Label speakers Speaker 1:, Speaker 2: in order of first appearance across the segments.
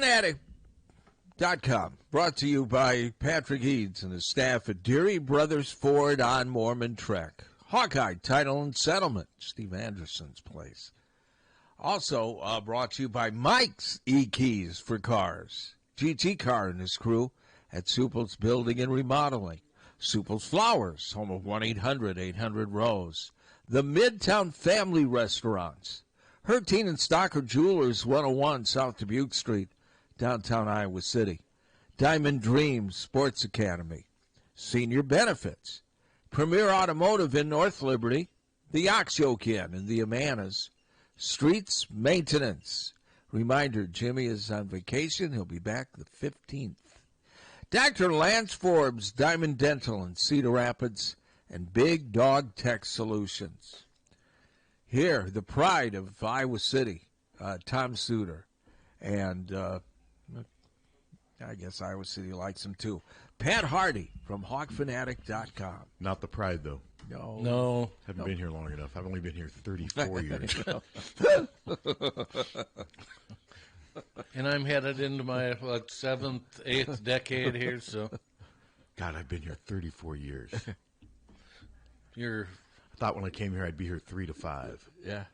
Speaker 1: Fanatic.com, brought to you by Patrick Eads and his staff at Deary Brothers Ford on Mormon Trek. Hawkeye Title and Settlement, Steve Anderson's place. Also brought to you by Mike's E-Keys for Cars. GT Car and his crew at Supple's Building and Remodeling. Supple's Flowers, home of 1-800-800-ROSE. The Midtown Family Restaurants. Harty and Stocker Jewelers, 101 South Dubuque Street, downtown Iowa City. Diamond Dreams Sports Academy. Senior Benefits. Premier Automotive in North Liberty. The Ox Yoke Inn in the Amanas. Streets Maintenance. Reminder, Jimmy is on vacation. He'll be back the 15th. Dr. Lance Forbes, Diamond Dental in Cedar Rapids, and Big Dog Tech Solutions. Here, the pride of Iowa City, Tom Suter. And I guess Iowa City likes him too. Pat Harty from HawkFanatic.com.
Speaker 2: Not the pride, though.
Speaker 1: No.
Speaker 2: Haven't been here long enough. I've only been here 34 years.
Speaker 3: And I'm headed into my, seventh, eighth decade here, so.
Speaker 2: God, I've been here 34 years.
Speaker 3: I
Speaker 2: thought when I came here I'd be here 3 to 5.
Speaker 1: Yeah.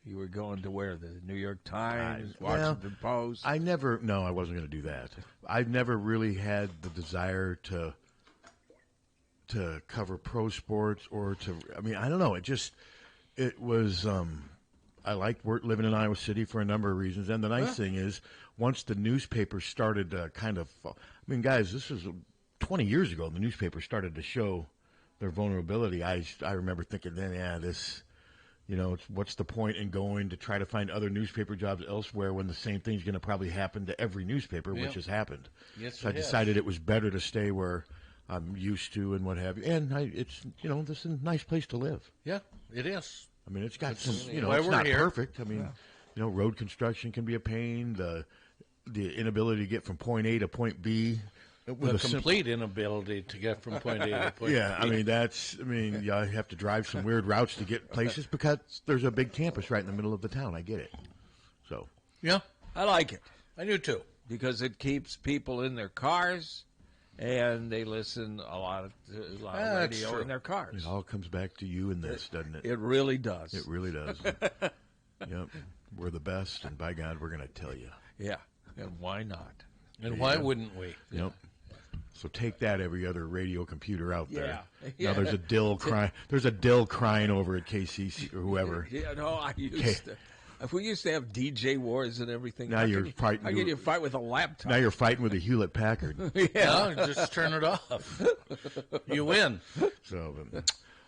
Speaker 1: You were going to where? The New York Times, Washington Post?
Speaker 2: I wasn't going to do that. I've never really had the desire to cover pro sports I don't know. It was, I liked living in Iowa City for a number of reasons. And the nice thing is, once the newspaper started guys, this was 20 years ago, the newspaper started to show their vulnerability. I remember thinking then, what's the point in going to try to find other newspaper jobs elsewhere when the same thing's going to probably happen to every newspaper, which has happened.
Speaker 3: Yes,
Speaker 2: so I decided it was better to stay where I'm used to and what have you. And this is a nice place to live.
Speaker 3: Yeah, it is.
Speaker 2: I mean, it's got some, it's not perfect. I mean, road construction can be a pain. The inability to get from point A to point B.
Speaker 3: The complete inability to get from point A to point B.
Speaker 2: You have to drive some weird routes to get places because there's a big campus right in the middle of the town. I get it. So.
Speaker 3: Yeah.
Speaker 1: I like it.
Speaker 3: I do too.
Speaker 1: Because it keeps people in their cars. And they listen a lot of radio in their cars.
Speaker 2: It all comes back to you and this, doesn't it?
Speaker 1: It really does.
Speaker 2: It really does. Yep. We're the best, and by God, we're going to tell you.
Speaker 1: Yeah. And why not?
Speaker 3: And why wouldn't we?
Speaker 2: Yep. So take that, every other radio computer out there.
Speaker 1: Yeah.
Speaker 2: Now there's a Dill crying. There's a Dill crying over at KCC or whoever.
Speaker 1: We used to have DJ wars and everything.
Speaker 2: Now you're fighting.
Speaker 1: How can you fight with a laptop?
Speaker 2: Now you're fighting with a Hewlett Packard.
Speaker 3: Yeah, just turn it off. You win.
Speaker 2: So,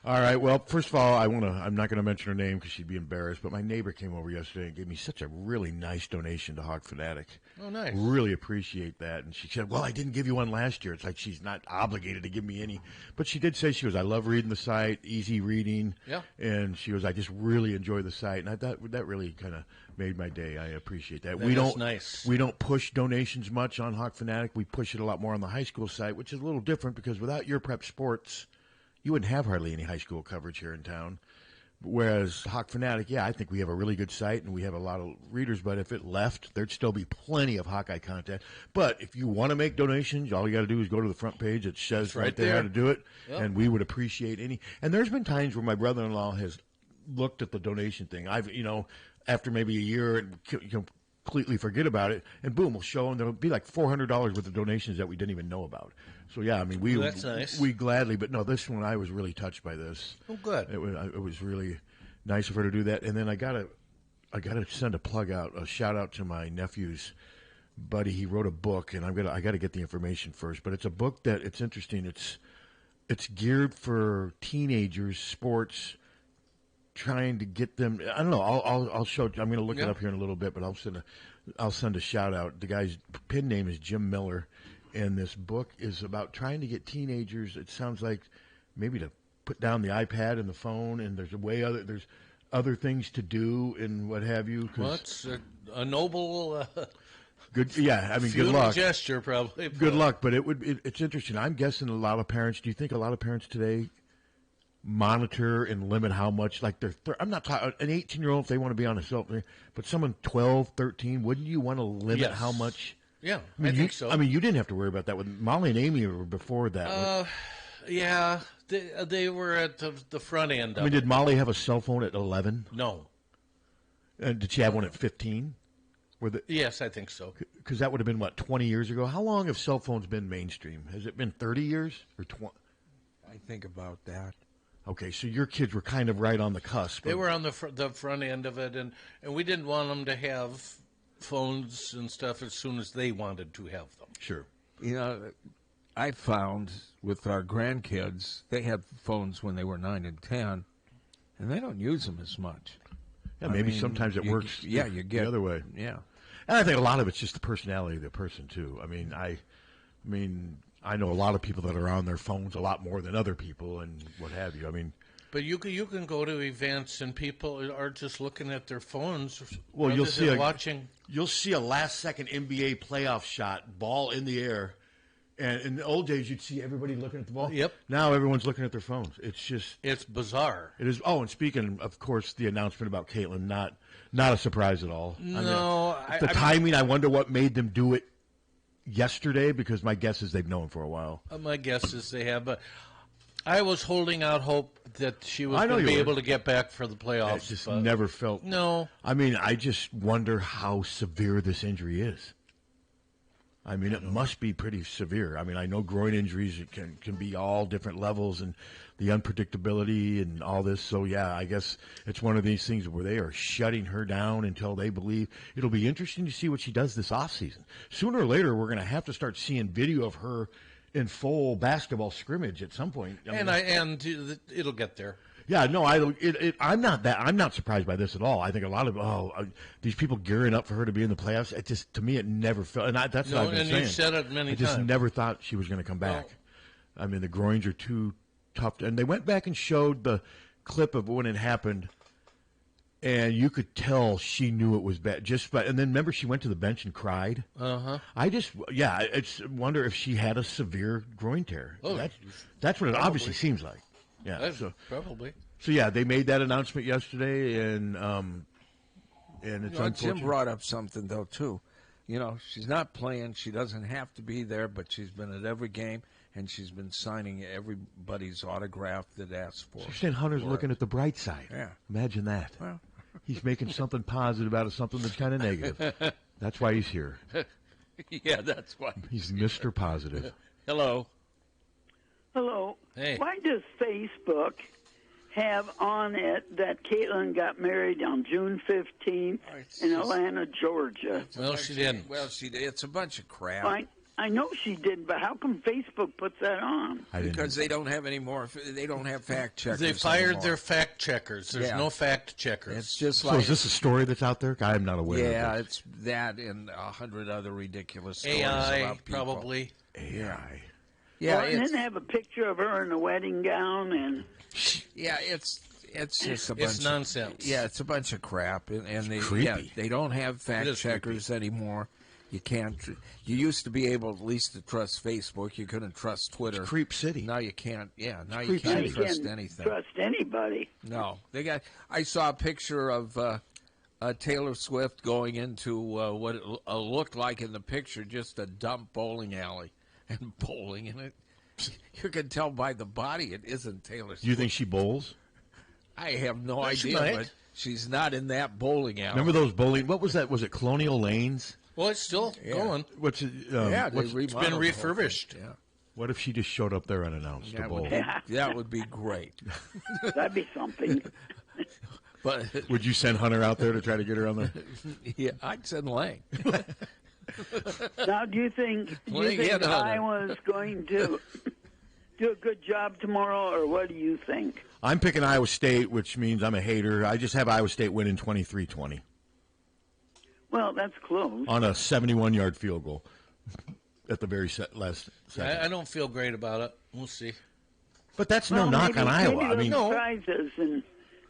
Speaker 2: all right. Well, first of all, I'm not going to mention her name because she'd be embarrassed. But my neighbor came over yesterday and gave me such a really nice donation to Hawk Fanatic.
Speaker 3: Oh, nice.
Speaker 2: Really appreciate that. And she said, "Well, I didn't give you one last year." It's like she's not obligated to give me any, but she did say I love reading the site, easy reading.
Speaker 3: Yeah.
Speaker 2: And she I just really enjoy the site, and I thought that really kind of made my day. I appreciate that.
Speaker 3: Nice.
Speaker 2: We don't push donations much on Hawk Fanatic. We push it a lot more on the high school site, which is a little different because without your prep sports, you wouldn't have hardly any high school coverage here in town. Whereas Hawk Fanatic, I think we have a really good site and we have a lot of readers, but if it left, there'd still be plenty of Hawkeye content. But if you want to make donations, all you got to do is go to the front page. It says right there how to do it, and we would appreciate any. And there's been times where my brother-in-law has looked at the donation thing. I've, after maybe a year and completely forget about it, and boom, we'll show them. There'll be like $400 worth of donations that we didn't even know about. So
Speaker 3: that's nice.
Speaker 2: We gladly, but no, this one I was really touched by this.
Speaker 3: Oh, good.
Speaker 2: It was really nice of her to do that. And then I gotta send a shout out to my nephew's buddy. He wrote a book, and I gotta get the information first. But it's a book that it's interesting. It's geared for teenagers, sports, trying to get them. I don't know. I'll show. I'm going to look it up here in a little bit, but I'll send a shout out. The guy's pin name is Jim Miller, and this book is about trying to get teenagers. It sounds like maybe to put down the iPad and the phone, and there's other things to do and what have you.
Speaker 3: Well, it's a noble.
Speaker 2: Good, yeah. I mean, good luck.
Speaker 3: Gesture, probably.
Speaker 2: Good luck, but it's interesting. I'm guessing a lot of parents. Do you think a lot of parents today monitor and limit how much, like I'm not talking an 18-year-old if they want to be on a cell phone, but someone 12, 13, wouldn't you want to limit how much?
Speaker 3: Yeah,
Speaker 2: I
Speaker 3: think so.
Speaker 2: I mean, you didn't have to worry about that with Molly and Amy were before that.
Speaker 3: Yeah, they were at the front end of it.
Speaker 2: Did Molly have a cell phone at 11?
Speaker 3: No.
Speaker 2: And did she have one at 15?
Speaker 3: Yes, I think so.
Speaker 2: Because that would have been, 20 years ago? How long have cell phones been mainstream? Has it been 30 years or 20?
Speaker 1: I think about that.
Speaker 2: Okay, so your kids were kind of right on the cusp.
Speaker 3: They were on the front end of it, and we didn't want them to have phones and stuff as soon as they wanted to have them.
Speaker 2: Sure.
Speaker 1: I found with our grandkids, they had phones when they were 9 and 10, and they don't use them as much.
Speaker 2: Yeah, maybe sometimes it works
Speaker 1: you get
Speaker 2: the other way.
Speaker 1: Yeah.
Speaker 2: And I think a lot of it's just the personality of the person, too. I know a lot of people that are on their phones a lot more than other people and what have you.
Speaker 3: But you can go to events and people are just looking at their phones.
Speaker 2: Well, you'll see a last-second NBA playoff shot, ball in the air, and in the old days you'd see everybody looking at the ball.
Speaker 3: Yep.
Speaker 2: Now everyone's looking at their phones. It's
Speaker 3: bizarre.
Speaker 2: It is. Oh, and speaking, of course, the announcement about Caitlin, not a surprise at all.
Speaker 3: No,
Speaker 2: the timing. I wonder what made them do it yesterday, because my guess is they've known for a while.
Speaker 3: My guess is they have, but I was holding out hope that she was going to be able to get back for the playoffs.
Speaker 2: It just never felt.
Speaker 3: No.
Speaker 2: I just wonder how severe this injury is. It must be pretty severe. I know groin injuries can be all different levels and the unpredictability and all this. So, yeah, I guess it's one of these things where they are shutting her down until they believe. It'll be interesting to see what she does this offseason. Sooner or later, we're going to have to start seeing video of her in full basketball scrimmage at some point.
Speaker 3: And it'll get there.
Speaker 2: Yeah, no, I'm not surprised by this at all. I think a lot of these people gearing up for her to be in the playoffs. It just, to me, it never felt. And that's what I've been saying.
Speaker 3: You said it many times.
Speaker 2: I just never thought she was going to come back. No. The groins are too tough. And they went back and showed the clip of when it happened, and you could tell she knew it was bad. And then remember, she went to the bench and cried. I wonder if she had a severe groin tear.
Speaker 3: Oh,
Speaker 2: that's what it obviously seems like. Yeah,
Speaker 3: probably.
Speaker 2: So yeah, they made that announcement yesterday, and it's unfortunate.
Speaker 1: Tim brought up something though too. She's not playing; she doesn't have to be there, but she's been at every game, and she's been signing everybody's autograph that asks for.
Speaker 2: You're saying Hunter's looking at the bright side.
Speaker 1: Yeah,
Speaker 2: imagine that.
Speaker 1: Well,
Speaker 2: he's making something positive out of something that's kind of negative. That's why he's here.
Speaker 1: Yeah, that's why
Speaker 2: he's Mr. Positive.
Speaker 1: Hello.
Speaker 4: Hello.
Speaker 3: Hey.
Speaker 4: Why does Facebook have on it that Caitlin got married on June 15th in Atlanta, Georgia?
Speaker 3: Well, she didn't.
Speaker 1: Well, it's a bunch of crap.
Speaker 4: I know she did, but how come Facebook puts that on?
Speaker 1: Because they don't have any more. They don't have fact checkers.
Speaker 3: They fired
Speaker 1: anymore.
Speaker 3: their fact checkers. There's no fact checkers.
Speaker 1: It's just
Speaker 2: so is this a story that's out there? I'm not aware of it.
Speaker 1: Yeah, it's that and 100 other ridiculous stories
Speaker 3: AI,
Speaker 1: about people.
Speaker 3: probably.
Speaker 2: AI.
Speaker 4: Yeah, and then they have a picture of her in a wedding gown, and
Speaker 1: it's just a bunch.
Speaker 3: It's nonsense.
Speaker 1: It's a bunch of crap, and they don't have fact checkers anymore. You can't. You used to be able at least to trust Facebook. You couldn't trust Twitter.
Speaker 2: It's Creep City.
Speaker 1: Now you can't. Yeah, now
Speaker 2: you
Speaker 1: can't trust anything.
Speaker 4: Trust anybody.
Speaker 1: No, I saw a picture of Taylor Swift going into what it looked like in the picture, just a dump bowling alley. And bowling in it, you can tell by the body it isn't Taylor Swift.
Speaker 2: Do you think she bowls?
Speaker 1: I have no idea, but she's not in that bowling alley.
Speaker 2: Remember those bowling? What was that? Was it Colonial Lanes?
Speaker 3: Well, it's still going.
Speaker 2: What's it?
Speaker 3: It's been refurbished.
Speaker 1: Yeah.
Speaker 2: What if she just showed up there unannounced to bowl?
Speaker 1: That would be great.
Speaker 4: That'd be something.
Speaker 1: But
Speaker 2: would you send Hunter out there to try to get her on the?
Speaker 1: Yeah, I'd send Lang.
Speaker 4: Now, do you think I was going to do a good job tomorrow, or what do you think?
Speaker 2: I'm picking Iowa State, which means I'm a hater. I just have Iowa State winning 23-20.
Speaker 4: Well, that's close.
Speaker 2: On a 71-yard field goal at the very last second.
Speaker 3: I don't feel great about it. We'll see.
Speaker 2: But that's no knock on Iowa.
Speaker 4: Maybe surprises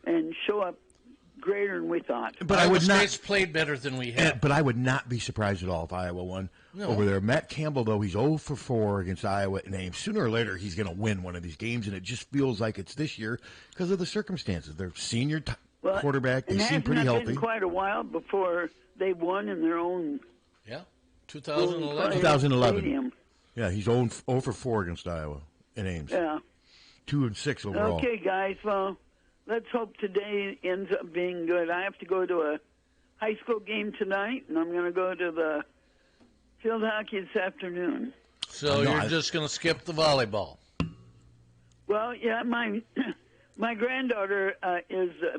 Speaker 4: and show up greater than we thought.
Speaker 2: But
Speaker 3: Iowa State's played better than we have.
Speaker 2: But I would not be surprised at all if Iowa won over there. Matt Campbell, though, he's 0 for 4 against Iowa at Ames. Sooner or later, he's going to win one of these games, and it just feels like it's this year because of the circumstances. Their senior quarterback, they seem pretty healthy.
Speaker 4: It's been quite a while before they won in their own.
Speaker 3: Yeah, 2011.
Speaker 2: 2011.
Speaker 4: Stadium.
Speaker 2: Yeah, he's 0 for 4 against Iowa at Ames.
Speaker 4: Yeah.
Speaker 2: 2-6 overall.
Speaker 4: Okay, guys. Well, let's hope today ends up being good. I have to go to a high school game tonight, and I'm going to go to the field hockey this afternoon.
Speaker 3: So you're just going to skip the volleyball?
Speaker 4: Well, yeah, my granddaughter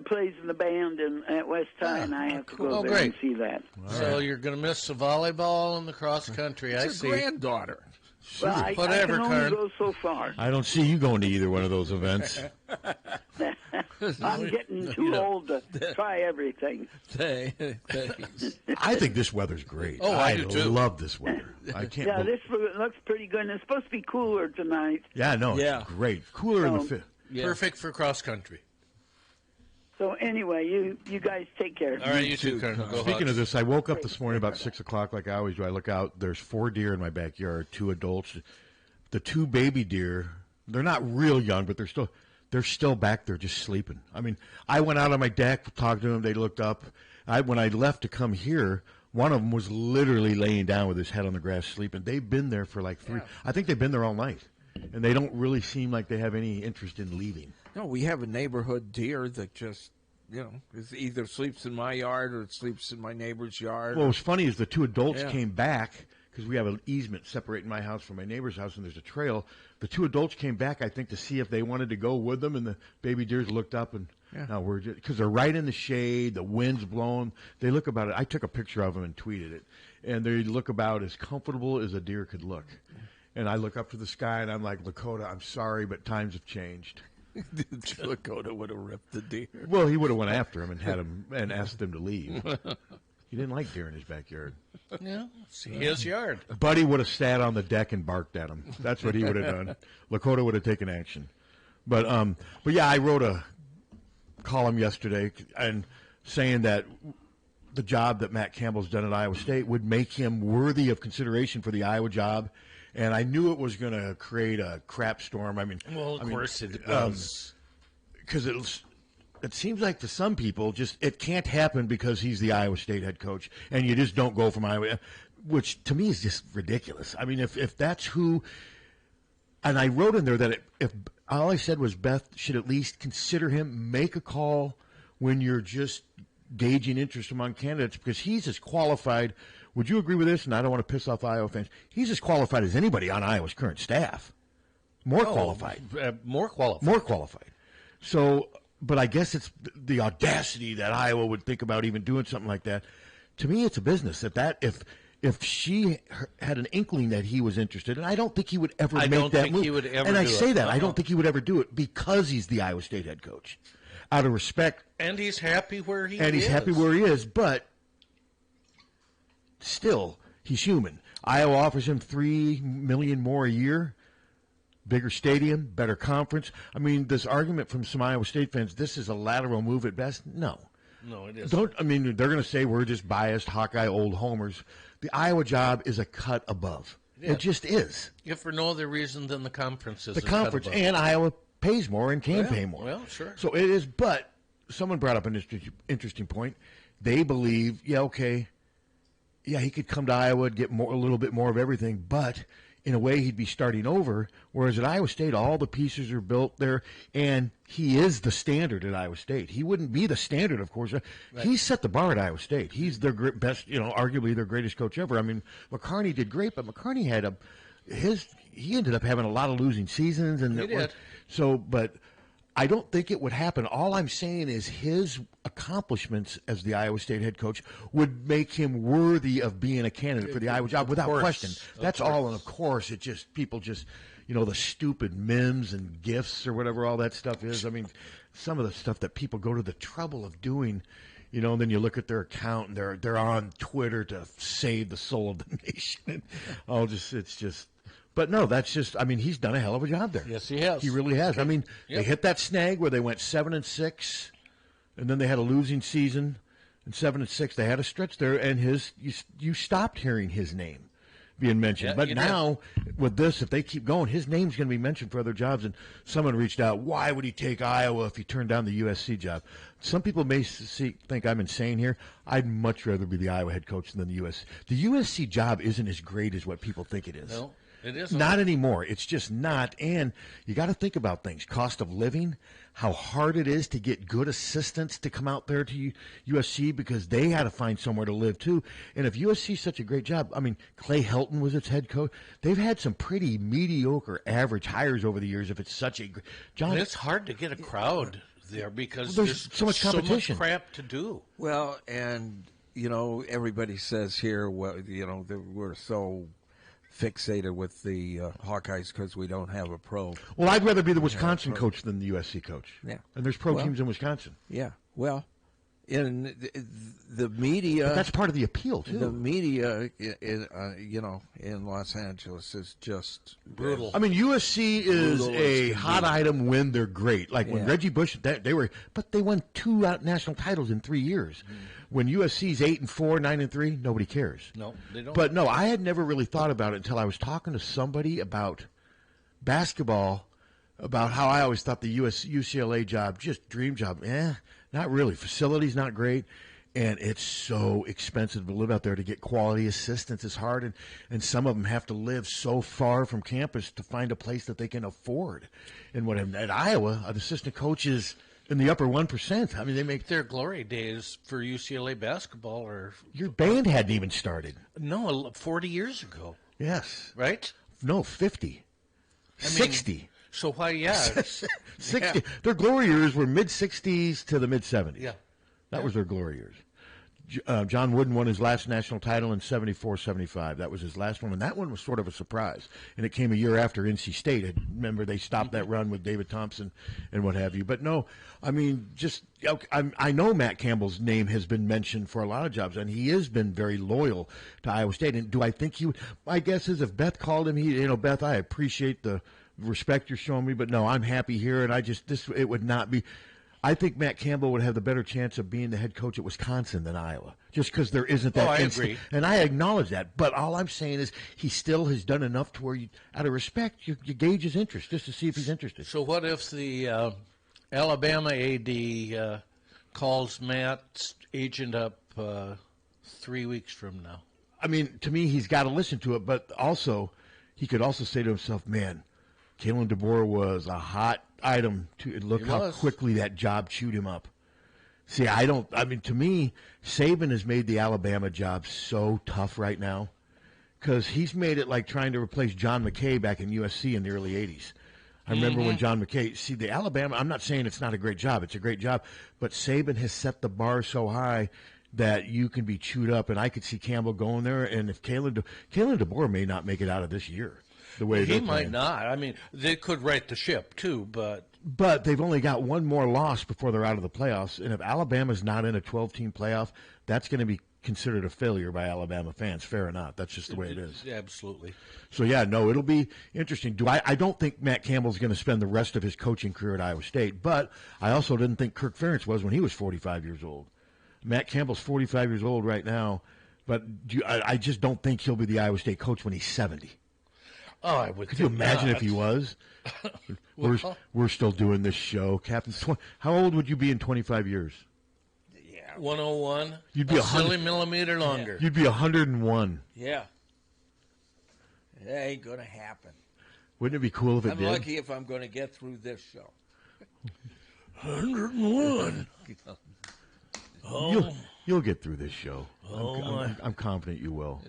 Speaker 4: plays in the band at West High, and I have to go there and see that.
Speaker 3: So you're going to miss the volleyball and the cross country. I see.
Speaker 1: Granddaughter.
Speaker 4: Well, I can only go so far.
Speaker 2: I don't see you going to either one of those events.
Speaker 4: I'm getting too old to try everything.
Speaker 2: I think this weather's great.
Speaker 3: Oh, I do too.
Speaker 2: Love this weather. I can't.
Speaker 4: Yeah, this looks pretty good. And it's supposed to be cooler tonight.
Speaker 2: Yeah, no, it's great. Cooler in the fifth.
Speaker 3: Yeah. Perfect for cross country.
Speaker 4: So anyway, you guys take care.
Speaker 3: All right, you too, Colonel.
Speaker 2: Speaking of this, I woke up this morning about 6 o'clock, like I always do. I look out. There's 4 deer in my backyard. 2 adults. The 2 baby deer. They're not real young, but they're still back there, just sleeping. I mean, I went out on my deck, talked to them. They looked up. When I left to come here, one of them was literally laying down with his head on the grass, sleeping. They've been there for like 3. I think they've been there all night, and they don't really seem like they have any interest in leaving.
Speaker 1: No, we have a neighborhood deer that just, is either sleeps in my yard or it sleeps in my neighbor's yard.
Speaker 2: Well, what's funny is the 2 adults came back because we have an easement separating my house from my neighbor's house, and there's a trail. The 2 adults came back, I think, to see if they wanted to go with them, and the baby deers looked up, and now we're just because they're right in the shade, the wind's blowing. They look about it. I took a picture of them and tweeted it, and they look about as comfortable as a deer could look. And I look up to the sky, and I'm like, Lakota, I'm sorry, but times have changed.
Speaker 1: Lakota would have ripped the deer.
Speaker 2: Well, he would have went after him and had him and asked them to leave. He didn't like deer in his backyard.
Speaker 3: Yeah, see his yard.
Speaker 2: Buddy would have sat on the deck and barked at him. That's what he would have done. Lakota would have taken action. But yeah, I wrote a column yesterday and saying that the job that Matt Campbell's done at Iowa State would make him worthy of consideration for the Iowa job. And I knew it was going to create a crap storm.
Speaker 3: Of course it does.
Speaker 2: Because it seems like for some people, it can't happen because he's the Iowa State head coach, and you just don't go from Iowa, which to me is just ridiculous. I mean, if that's who, and I wrote in there that if all I said was Beth should at least consider him, make a call when you're just gauging interest among candidates, because he's as qualified. Would you agree with this? And I don't want to piss off Iowa fans. He's as qualified as anybody on Iowa's current staff. More qualified.
Speaker 3: More qualified.
Speaker 2: So, but I guess it's the audacity that Iowa would think about even doing something like that. To me, it's a business. If she had an inkling that he was interested, and I don't think he would ever make that move. I don't think
Speaker 3: he would ever
Speaker 2: and I
Speaker 3: do
Speaker 2: say
Speaker 3: it.
Speaker 2: that. I don't think he would ever do it because he's the Iowa State head coach. Out of respect.
Speaker 3: And he's happy where he is.
Speaker 2: And he's happy where he is, but still, he's human. Iowa offers him $3 million more a year, bigger stadium, better conference. I mean, this argument from some Iowa State fans, this is a lateral move at best. No,
Speaker 3: it isn't.
Speaker 2: They're going to say we're just biased Hawkeye old homers. The Iowa job is a cut above. Yeah. It just is.
Speaker 3: If for no other reason than the conference is
Speaker 2: the conference, and Iowa pays more and can pay more.
Speaker 3: Well, sure.
Speaker 2: So it is. But someone brought up an interesting point. They believe, he could come to Iowa and get a little bit more of everything, but in a way he'd be starting over, whereas at Iowa State, all the pieces are built there, and he is the standard at Iowa State. He wouldn't be the standard, of course. Right. He set the bar at Iowa State. He's their best, arguably their greatest coach ever. I mean, McCarney did great, but McCarney had he ended up having a lot of losing seasons. And
Speaker 3: he did.
Speaker 2: So, but I don't think it would happen. All I'm saying is his accomplishments as the Iowa State head coach would make him worthy of being a candidate for the Iowa job without question. That's all. And of course, people just, the stupid memes and gifs or whatever all that stuff is. I mean, some of the stuff that people go to the trouble of doing, and then you look at their account and they're on Twitter to save the soul of the nation. But no, that's just. I mean, he's done a hell of a job there.
Speaker 3: Yes, he has.
Speaker 2: He really has. I mean, they hit that snag where they went 7-6 and then they had a losing season. In 7-6, they had a stretch there, and you stopped hearing his name being mentioned.
Speaker 3: Yeah,
Speaker 2: but
Speaker 3: you
Speaker 2: now, with this, if they keep going, his name's going to be mentioned for other jobs. And someone reached out, why would he take Iowa if he turned down the USC job? Some people may think I'm insane here. I'd much rather be the Iowa head coach than the USC. The USC job isn't as great as what people think it is.
Speaker 3: No, it isn't.
Speaker 2: Not anymore. It's just not. And you got to think about things. Cost of living, how hard it is to get good assistants to come out there to USC because they had to find somewhere to live too. And if USC is such a great job, I mean, Clay Helton was its head coach. They've had some pretty mediocre average hires over the years if it's such a great job.
Speaker 3: And it's hard to get a crowd there because
Speaker 2: there's so much competition.
Speaker 3: So much crap to do.
Speaker 1: Well, and, everybody says here, that we're so fixated with the Hawkeyes because we don't have a pro.
Speaker 2: Well, I'd rather be the Wisconsin coach than the USC coach.
Speaker 1: Yeah.
Speaker 2: And there's pro teams in Wisconsin.
Speaker 1: Yeah. Well, in the media,
Speaker 2: but that's part of the appeal too.
Speaker 1: The media, in Los Angeles is just
Speaker 3: brutal.
Speaker 2: I mean, USC is a hot item when they're great. Like when Reggie Bush, but they won 2 national titles in 3 years. When USC's 8-4, 9-3, nobody cares.
Speaker 3: No, they don't.
Speaker 2: But no, I had never really thought about it until I was talking to somebody about basketball, about how I always thought the UCLA job, just dream job. Not really. Facilities not great, and it's so expensive to live out there. To get quality assistance is hard, and some of them have to live so far from campus to find a place that they can afford. And at Iowa, an assistant coach is in the upper 1%. I mean, they make
Speaker 3: their glory days for UCLA basketball are.
Speaker 2: Your band hadn't even started.
Speaker 3: No, 40 years ago.
Speaker 2: Yes.
Speaker 3: Right?
Speaker 2: No, 50. 60.
Speaker 3: So why, yeah.
Speaker 2: 60. Yeah. Their glory years were mid-60s to the mid-70s.
Speaker 3: Yeah.
Speaker 2: That was their glory years. John Wooden won his last national title in 74-75. That was his last one, and that one was sort of a surprise. And it came a year after NC State. Remember, they stopped that run with David Thompson and what have you. But no, I mean, I know Matt Campbell's name has been mentioned for a lot of jobs, and he has been very loyal to Iowa State. And do I think he would? My guess is if Beth called him, Beth, I appreciate the respect you're showing me, but no, I'm happy here, and it would not be. I think Matt Campbell would have the better chance of being the head coach at Wisconsin than Iowa, just because there isn't that.
Speaker 3: I agree.
Speaker 2: And I acknowledge that. But all I'm saying is he still has done enough to where, out of respect, you gauge his interest just to see if he's interested.
Speaker 3: So what if the Alabama AD calls Matt's agent up 3 weeks from now?
Speaker 2: I mean, to me, he's got to listen to it, but also he could also say to himself, man, Kalen DeBoer was a hot item. Look how quickly that job chewed him up. See, to me, Saban has made the Alabama job so tough right now because he's made it like trying to replace John McKay back in USC in the early 80s. I remember when John McKay, the Alabama, I'm not saying it's not a great job. It's a great job. But Saban has set the bar so high that you can be chewed up. And I could see Campbell going there. And if Kalen DeBoer may not make it out of this year. The way
Speaker 3: he might not. I mean, they could right the ship too, but
Speaker 2: they've only got one more loss before they're out of the playoffs. And if Alabama's not in a 12-team playoff, that's going to be considered a failure by Alabama fans. Fair or not, that's just the way it is.
Speaker 3: Absolutely.
Speaker 2: So yeah, no, it'll be interesting. I don't think Matt Campbell's going to spend the rest of his coaching career at Iowa State, but I also didn't think Kirk Ferentz was when he was 45 years old. Matt Campbell's 45 years old right now, but I just don't think he'll be the Iowa State coach when he's 70.
Speaker 3: Oh, I would.
Speaker 2: Could you imagine
Speaker 3: not.
Speaker 2: if he was? We're still doing this show, Captain. How old would you be in 25 years?
Speaker 3: Yeah, 101.
Speaker 2: You'd be
Speaker 3: a silly millimeter longer.
Speaker 2: You'd be 101.
Speaker 1: Yeah. It ain't gonna happen.
Speaker 2: Wouldn't it be cool if it did?
Speaker 1: I'm lucky if I'm going to get through this show.
Speaker 3: 101.
Speaker 2: You'll get through this show. I'm confident you will.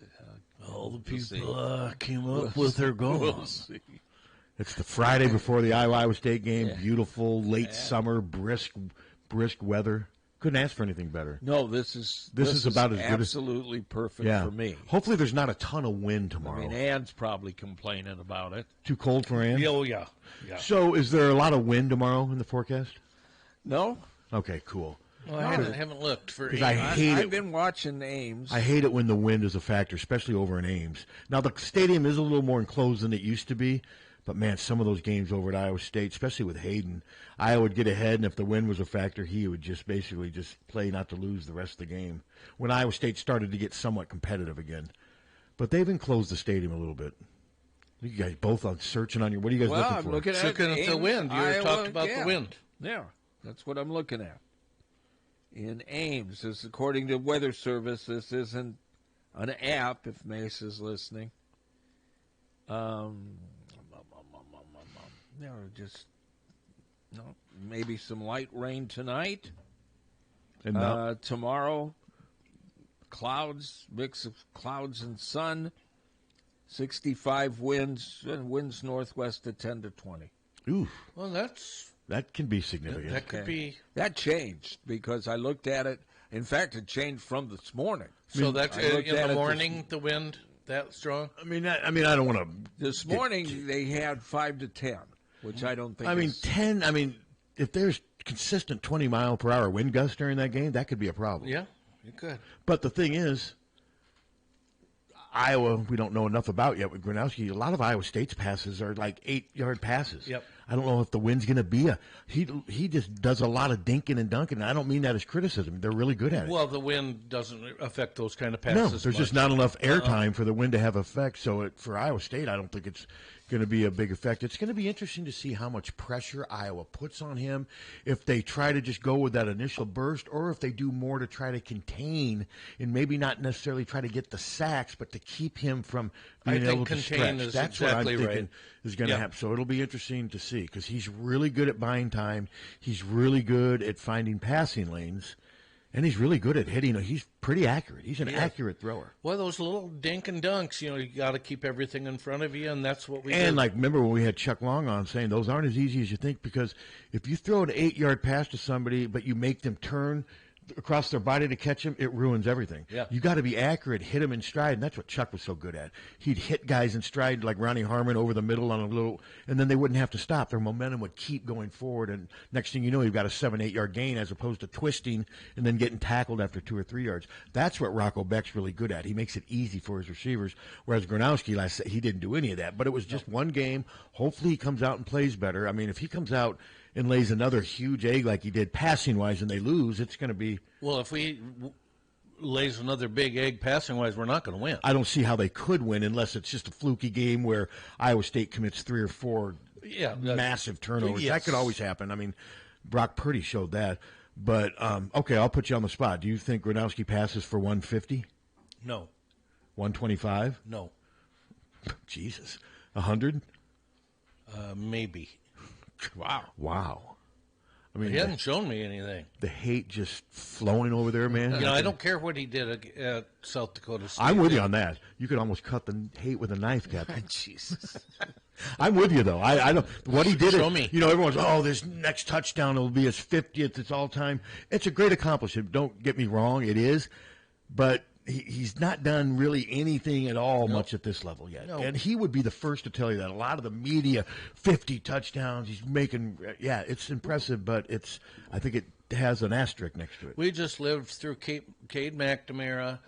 Speaker 3: All the people came up with their goals.
Speaker 1: We'll see.
Speaker 2: It's the Friday before the Iowa State game. Yeah. Beautiful, late summer, brisk weather. Couldn't ask for anything better.
Speaker 1: No, this is
Speaker 2: about as good as
Speaker 1: absolutely perfect for me.
Speaker 2: Hopefully there's not a ton of wind tomorrow.
Speaker 1: I mean, Ann's probably complaining about it.
Speaker 2: Too cold for Ann?
Speaker 3: Oh, yeah.
Speaker 2: So is there a lot of wind tomorrow in the forecast?
Speaker 1: No.
Speaker 2: Okay, cool.
Speaker 3: Well, I haven't looked for Ames.
Speaker 1: I've been watching Ames.
Speaker 2: I hate it when the wind is a factor, especially over in Ames. Now, the stadium is a little more enclosed than it used to be, But, man, some of those games over at Iowa State, especially with Hayden, Iowa would get ahead, and if the wind was a factor, he would just basically just play not to lose the rest of the game. When Iowa State started to get somewhat competitive again. But they've enclosed the stadium a little bit. You guys both on searching on your – what are you guys looking for?
Speaker 1: I'm looking
Speaker 3: at the wind. You talked about the wind.
Speaker 1: Yeah, that's what I'm looking at. In Ames, this, according to Weather Service, this isn't an app, if Mace is listening. Just maybe some light rain tonight. And tomorrow, clouds, mix of clouds and sun. 65 winds northwest at 10 to 20.
Speaker 2: Ooh,
Speaker 3: Well,
Speaker 2: that can be significant.
Speaker 3: that could be.
Speaker 1: That changed because I looked at it. In fact, it changed from this morning.
Speaker 3: So that's
Speaker 1: I looked
Speaker 3: in
Speaker 1: at
Speaker 3: the
Speaker 1: it
Speaker 3: morning, the wind that strong?
Speaker 2: I mean, I don't want to.
Speaker 1: This morning they had 5 to 10, which I don't think.
Speaker 2: I mean,
Speaker 1: is,
Speaker 2: 10. I mean, if there's consistent 20-mile-per-hour wind gusts during that game, that could be a problem.
Speaker 3: Yeah, you could.
Speaker 2: But the thing is, Iowa, we don't know enough about yet with Gronowski. A lot of Iowa State's passes are like 8-yard passes.
Speaker 3: Yep.
Speaker 2: I don't know if the wind's going to be he just does a lot of dinking and dunking. And I don't mean that as criticism. They're really good at it.
Speaker 3: Well, the wind doesn't affect those kind of
Speaker 2: No,
Speaker 3: passes.
Speaker 2: there's just not enough airtime for the wind to have effect. So for Iowa State, I don't think it's going to be a big effect. It's going to be interesting to see how much pressure Iowa puts on him, if they try to just go with that initial burst, or if they do more to try to contain and maybe not necessarily try to get the sacks, but to keep him from being able to
Speaker 3: contain
Speaker 2: stretch.
Speaker 3: is
Speaker 2: That's
Speaker 3: exactly
Speaker 2: what I'm thinking
Speaker 3: right.
Speaker 2: is going to happen. So it'll be interesting to see because he's really good at buying time. He's really good at finding passing lanes. And he's really good at hitting. He's pretty accurate. He's an accurate thrower.
Speaker 3: Well, those little dink and dunks, you got to keep everything in front of you, and that's what we do.
Speaker 2: And, remember when we had Chuck Long on saying those aren't as easy as you think because if you throw an 8-yard pass to somebody but you make them turn across their body to catch him, it ruins everything.
Speaker 3: Yeah.
Speaker 2: You got to be accurate, hit him in stride, and that's what Chuck was so good at. He'd hit guys in stride like Ronnie Harmon over the middle on a little, and then they wouldn't have to stop. Their momentum would keep going forward, and next thing you know, you've got a 7-8 yard gain as opposed to twisting and then getting tackled after 2 or 3 yards. That's what Rocco Beck's really good at. He makes it easy for his receivers, whereas Gronowski, he didn't do any of that. But it was just one game. Hopefully he comes out and plays better. I mean, if he comes out and lays another huge egg like he did passing-wise and they lose, it's going to be...
Speaker 3: Well, if we lays another big egg passing-wise, we're not going to win.
Speaker 2: I don't see how they could win unless it's just a fluky game where Iowa State commits 3 or 4 massive turnovers.
Speaker 3: Yes.
Speaker 2: That could always happen. I mean, Brock Purdy showed that. But, okay, I'll put you on the spot. Do you think Gronowski passes for 150?
Speaker 3: No.
Speaker 2: 125?
Speaker 3: No.
Speaker 2: Jesus. 100?
Speaker 3: Maybe.
Speaker 2: Wow. I mean,
Speaker 3: He hasn't shown me anything.
Speaker 2: the hate just flowing over there, man.
Speaker 3: I don't care what he did at South Dakota State.
Speaker 2: I'm with you on that. You could almost cut the hate with a knife, Captain.
Speaker 3: Jesus.
Speaker 2: I'm with you, though. I don't. What he did,
Speaker 3: Show me.
Speaker 2: Everyone's, this next touchdown will be his 50th. It's all time. It's a great accomplishment. Don't get me wrong, it is, but he's not done really anything at all much at this level yet.
Speaker 3: No.
Speaker 2: And he would be the first to tell you that. A lot of the media, 50 touchdowns, he's making. Yeah, it's impressive, but I think it has an asterisk next to it.
Speaker 3: We just lived through Cade McNamara.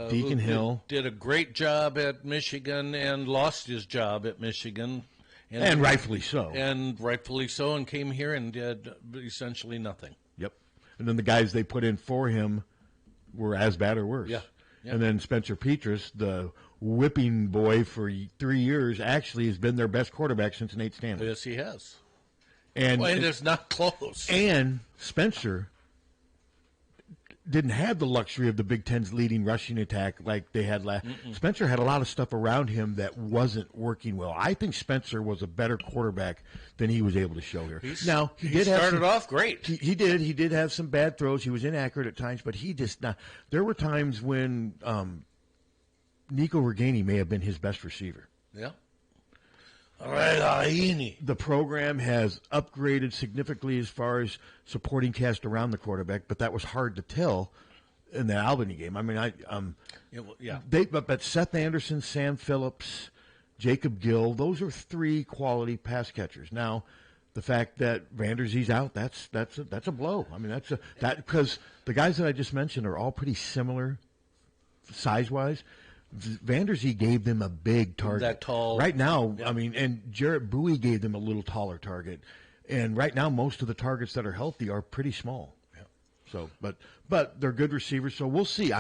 Speaker 2: Deacon Hill
Speaker 3: did a great job at Michigan and lost his job at Michigan.
Speaker 2: And rightfully so.
Speaker 3: And came here and did essentially nothing.
Speaker 2: Yep. And then the guys they put in for him were as bad or worse.
Speaker 3: Yeah.
Speaker 2: And then Spencer Petras, the whipping boy for 3 years, actually has been their best quarterback since Nate Stanley.
Speaker 3: Yes, he has.
Speaker 2: And
Speaker 3: It's not close.
Speaker 2: And Spencer didn't have the luxury of the Big Ten's leading rushing attack like they had last. Spencer had a lot of stuff around him that wasn't working well. I think Spencer was a better quarterback than he was able to show here.
Speaker 3: He started off great.
Speaker 2: He did. He did have some bad throws. He was inaccurate at times, but he just not. There were times when Nico Reganey may have been his best receiver.
Speaker 3: Yeah.
Speaker 2: The program has upgraded significantly as far as supporting cast around the quarterback, but that was hard to tell in the Albany game. I mean, but Seth Anderson, Sam Phillips, Jacob Gill, those are 3 quality pass catchers. Now, the fact that Vanderzee's out, that's a blow. I mean, because the guys that I just mentioned are all pretty similar size-wise. Vanderzee gave them a big target.
Speaker 3: That tall.
Speaker 2: Right now,
Speaker 3: Yeah.
Speaker 2: I mean, and Jarrett Bowie gave them a little taller target. And right now, most of the targets that are healthy are pretty small.
Speaker 3: Yeah.
Speaker 2: So, but they're good receivers. So we'll see.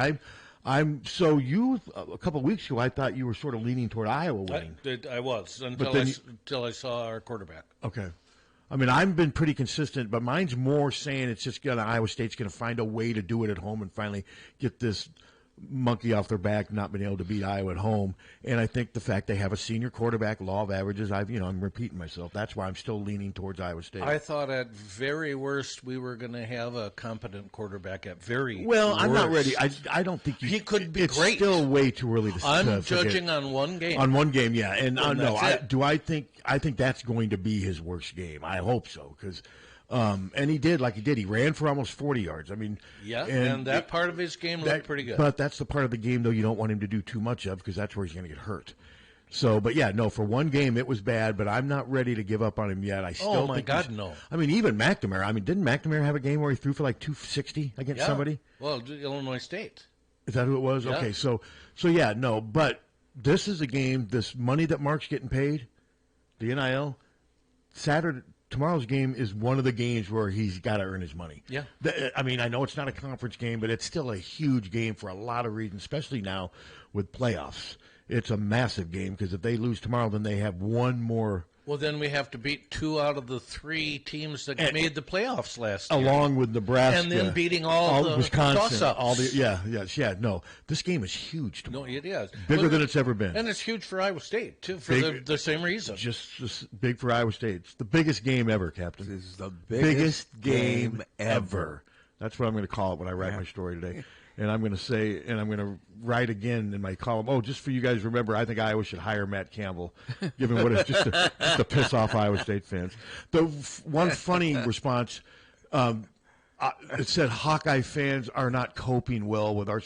Speaker 2: So you a couple of weeks ago, I thought you were sort of leaning toward Iowa winning.
Speaker 3: I was until I saw our quarterback.
Speaker 2: Okay. I mean, I've been pretty consistent, but mine's more saying it's just Iowa State's going to find a way to do it at home and finally get this monkey off their back, not being able to beat Iowa at home. And I think the fact they have a senior quarterback, law of averages, I'm repeating myself. That's why I'm still leaning towards Iowa State.
Speaker 3: I thought at very worst we were going to have a competent quarterback at very
Speaker 2: well,
Speaker 3: worst.
Speaker 2: I'm not ready. I don't think
Speaker 3: He could be
Speaker 2: it's
Speaker 3: great.
Speaker 2: Still way too early to
Speaker 3: I'm
Speaker 2: forget.
Speaker 3: judging on one game.
Speaker 2: On one game, yeah. And no,
Speaker 3: that's it.
Speaker 2: I think that's going to be his worst game. I hope so, because and he did. He ran for almost 40 yards. I mean,
Speaker 3: yeah, and that part of his game looked pretty good.
Speaker 2: But that's the part of the game, though, you don't want him to do too much of, because that's where he's going to get hurt. So, but yeah, no, for one game it was bad, but I'm not ready to give up on him yet. I still
Speaker 3: Oh my
Speaker 2: think
Speaker 3: God, no!
Speaker 2: I mean, even McNamara. I mean, didn't McNamara have a game where he threw for like 260 against somebody?
Speaker 3: Well, Illinois State.
Speaker 2: Is that who it was?
Speaker 3: Yeah.
Speaker 2: Okay, so yeah, no, but this is a game. This money that Mark's getting paid, the NIL, tomorrow's game is one of the games where he's got to earn his money.
Speaker 3: Yeah.
Speaker 2: I mean, I know it's not a conference game, but it's still a huge game for a lot of reasons, especially now with playoffs. It's a massive game because if they lose tomorrow, then they have one more.
Speaker 3: Well, then we have to beat 2 out of the 3 teams that made the playoffs last year.
Speaker 2: Along with Nebraska.
Speaker 3: And then beating all the
Speaker 2: Wisconsin.
Speaker 3: toss-ups.
Speaker 2: Yeah. No, this game is huge tomorrow.
Speaker 3: No, it is.
Speaker 2: Bigger than it's ever been.
Speaker 3: And it's huge for Iowa State, too, for the same reason.
Speaker 2: Just big for Iowa State. It's the biggest game ever, Captain.
Speaker 1: This is the biggest game ever.
Speaker 2: That's what I'm going to call it when I write my story today. And I'm going to say, and I'm going to write again in my column, just for you guys to remember, I think Iowa should hire Matt Campbell, given what it's just to piss off Iowa State fans. The one funny response, it said Hawkeye fans are not coping well with our.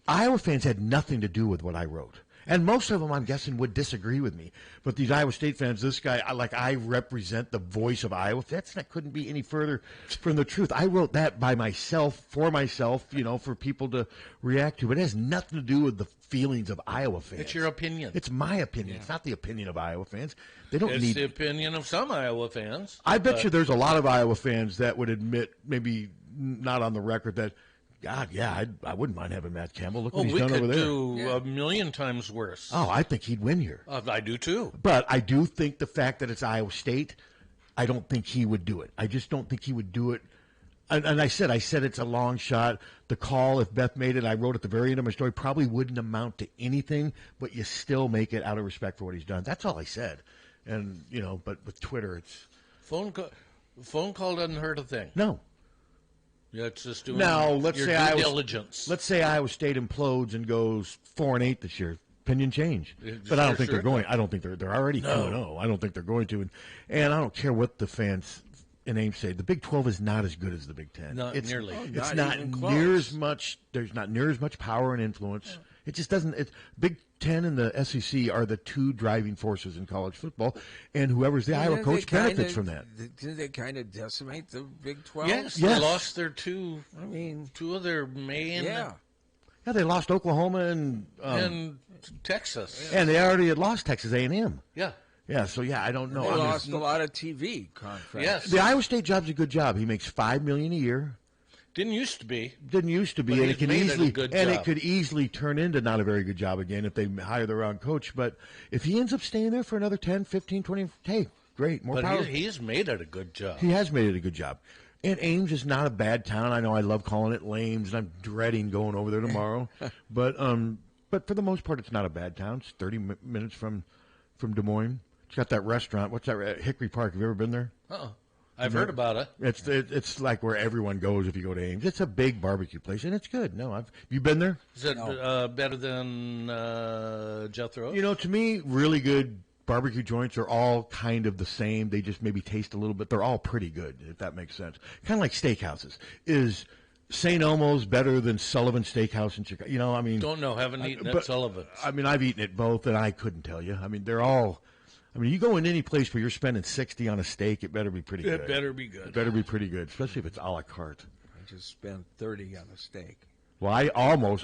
Speaker 2: Iowa fans had nothing to do with what I wrote. And most of them, I'm guessing, would disagree with me. But these Iowa State fans, this guy, I represent the voice of Iowa. That couldn't be any further from the truth. I wrote that by myself, for myself, for people to react to. It has nothing to do with the feelings of Iowa fans.
Speaker 3: It's your opinion.
Speaker 2: It's my opinion. Yeah. It's not the opinion of Iowa fans. They don't
Speaker 3: it's
Speaker 2: need
Speaker 3: the opinion of some Iowa fans.
Speaker 2: I bet you there's a lot of Iowa fans that would admit, maybe not on the record, that God, yeah, I wouldn't mind having Matt Campbell. Look what he's done over there.
Speaker 3: We could do a million times worse.
Speaker 2: Oh, I think he'd win here.
Speaker 3: I do too.
Speaker 2: But I do think the fact that it's Iowa State, I don't think he would do it. I just don't think he would do it. And I said it's a long shot. The call, if Beth made it, I wrote at the very end of my story, probably wouldn't amount to anything, but you still make it out of respect for what he's done. That's all I said. And, but with Twitter, it's...
Speaker 3: Phone call doesn't hurt a thing.
Speaker 2: No.
Speaker 3: Yeah, it's just doing
Speaker 2: let's
Speaker 3: your
Speaker 2: say
Speaker 3: due diligence.
Speaker 2: Let's say Iowa State implodes and goes 4-8 this year. Opinion change, but I don't think they're going. I don't think they're already 2-0. I don't think they're going to, and I don't care what the fans in Ames say. The Big 12 is not as good as the Big 10.
Speaker 3: Not nearly.
Speaker 2: It's not near as much. There's not near as much power and influence. It just doesn't. Big 10 and the SEC are the two driving forces in college football, and whoever's the Iowa coach benefits from that.
Speaker 1: Did they kind of decimate the Big 12?
Speaker 3: Yes, they lost their two.
Speaker 1: I mean,
Speaker 3: 2 of their main.
Speaker 1: Yeah,
Speaker 2: they lost Oklahoma
Speaker 3: and Texas,
Speaker 2: and they already had lost Texas A&M.
Speaker 3: Yeah.
Speaker 2: Yeah, so I don't know.
Speaker 1: They lost a lot of TV contracts.
Speaker 3: Yes,
Speaker 2: the Iowa State job's a good job. He makes $5 million a year.
Speaker 3: Didn't used to be,
Speaker 2: and it could easily
Speaker 3: it
Speaker 2: could easily turn into not a very good job again if they hire the wrong coach. But if he ends up staying there for another 10, 15, 20, hey, great, more power.
Speaker 3: But he's made it a good job.
Speaker 2: He has made it a good job. And Ames is not a bad town. I know I love calling it Lames, and I'm dreading going over there tomorrow. But for the most part, it's not a bad town. It's 30 minutes from Des Moines. It's got that restaurant. What's that? Hickory Park. Have you ever been there?
Speaker 3: I've heard about it.
Speaker 2: It's like where everyone goes if you go to Ames. It's a big barbecue place, and it's good. No, you been there?
Speaker 3: Is it better than Jethro's?
Speaker 2: To me, really good barbecue joints are all kind of the same. They just maybe taste a little bit. They're all pretty good, if that makes sense. Kind of like steakhouses. Is St. Elmo's better than Sullivan Steakhouse in Chicago?
Speaker 3: Don't know. Haven't eaten at Sullivan's.
Speaker 2: I've eaten at both, and I couldn't tell you. They're all... you go in any place where you're spending $60 on a steak, it better be pretty good.
Speaker 3: It better be good.
Speaker 2: It better be pretty good, especially if it's a la carte.
Speaker 1: I just spent $30 on a steak.
Speaker 2: Well,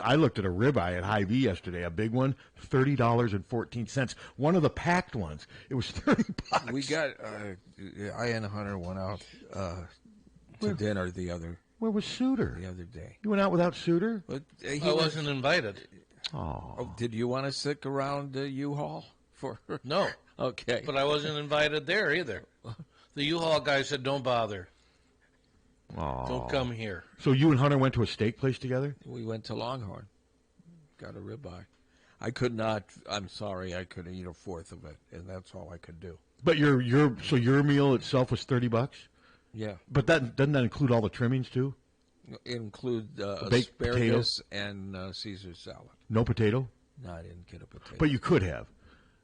Speaker 2: I looked at a ribeye at Hy-Vee yesterday, a big one, $30.14. One of the packed ones. It was $30.
Speaker 1: We got, I and Hunter went out to dinner
Speaker 2: Where was Suter?
Speaker 1: the other day.
Speaker 2: You went out without Suter?
Speaker 1: But,
Speaker 3: I wasn't invited.
Speaker 2: Oh.
Speaker 1: Did you want to stick around U-Haul for?
Speaker 3: No.
Speaker 1: Okay.
Speaker 3: But I wasn't invited there either. The U-Haul guy said, don't bother.
Speaker 2: Oh.
Speaker 3: Don't come here.
Speaker 2: So you and Hunter went to a steak place together?
Speaker 1: We went to Longhorn. Got a ribeye. I could not. I'm sorry. I couldn't eat a fourth of it, and that's all I could do.
Speaker 2: But your meal itself was $30?
Speaker 1: Yeah.
Speaker 2: But doesn't that include all the trimmings too?
Speaker 1: Include
Speaker 2: Baked
Speaker 1: asparagus and Caesar salad.
Speaker 2: No potato?
Speaker 1: No, I didn't get a potato.
Speaker 2: But you could have.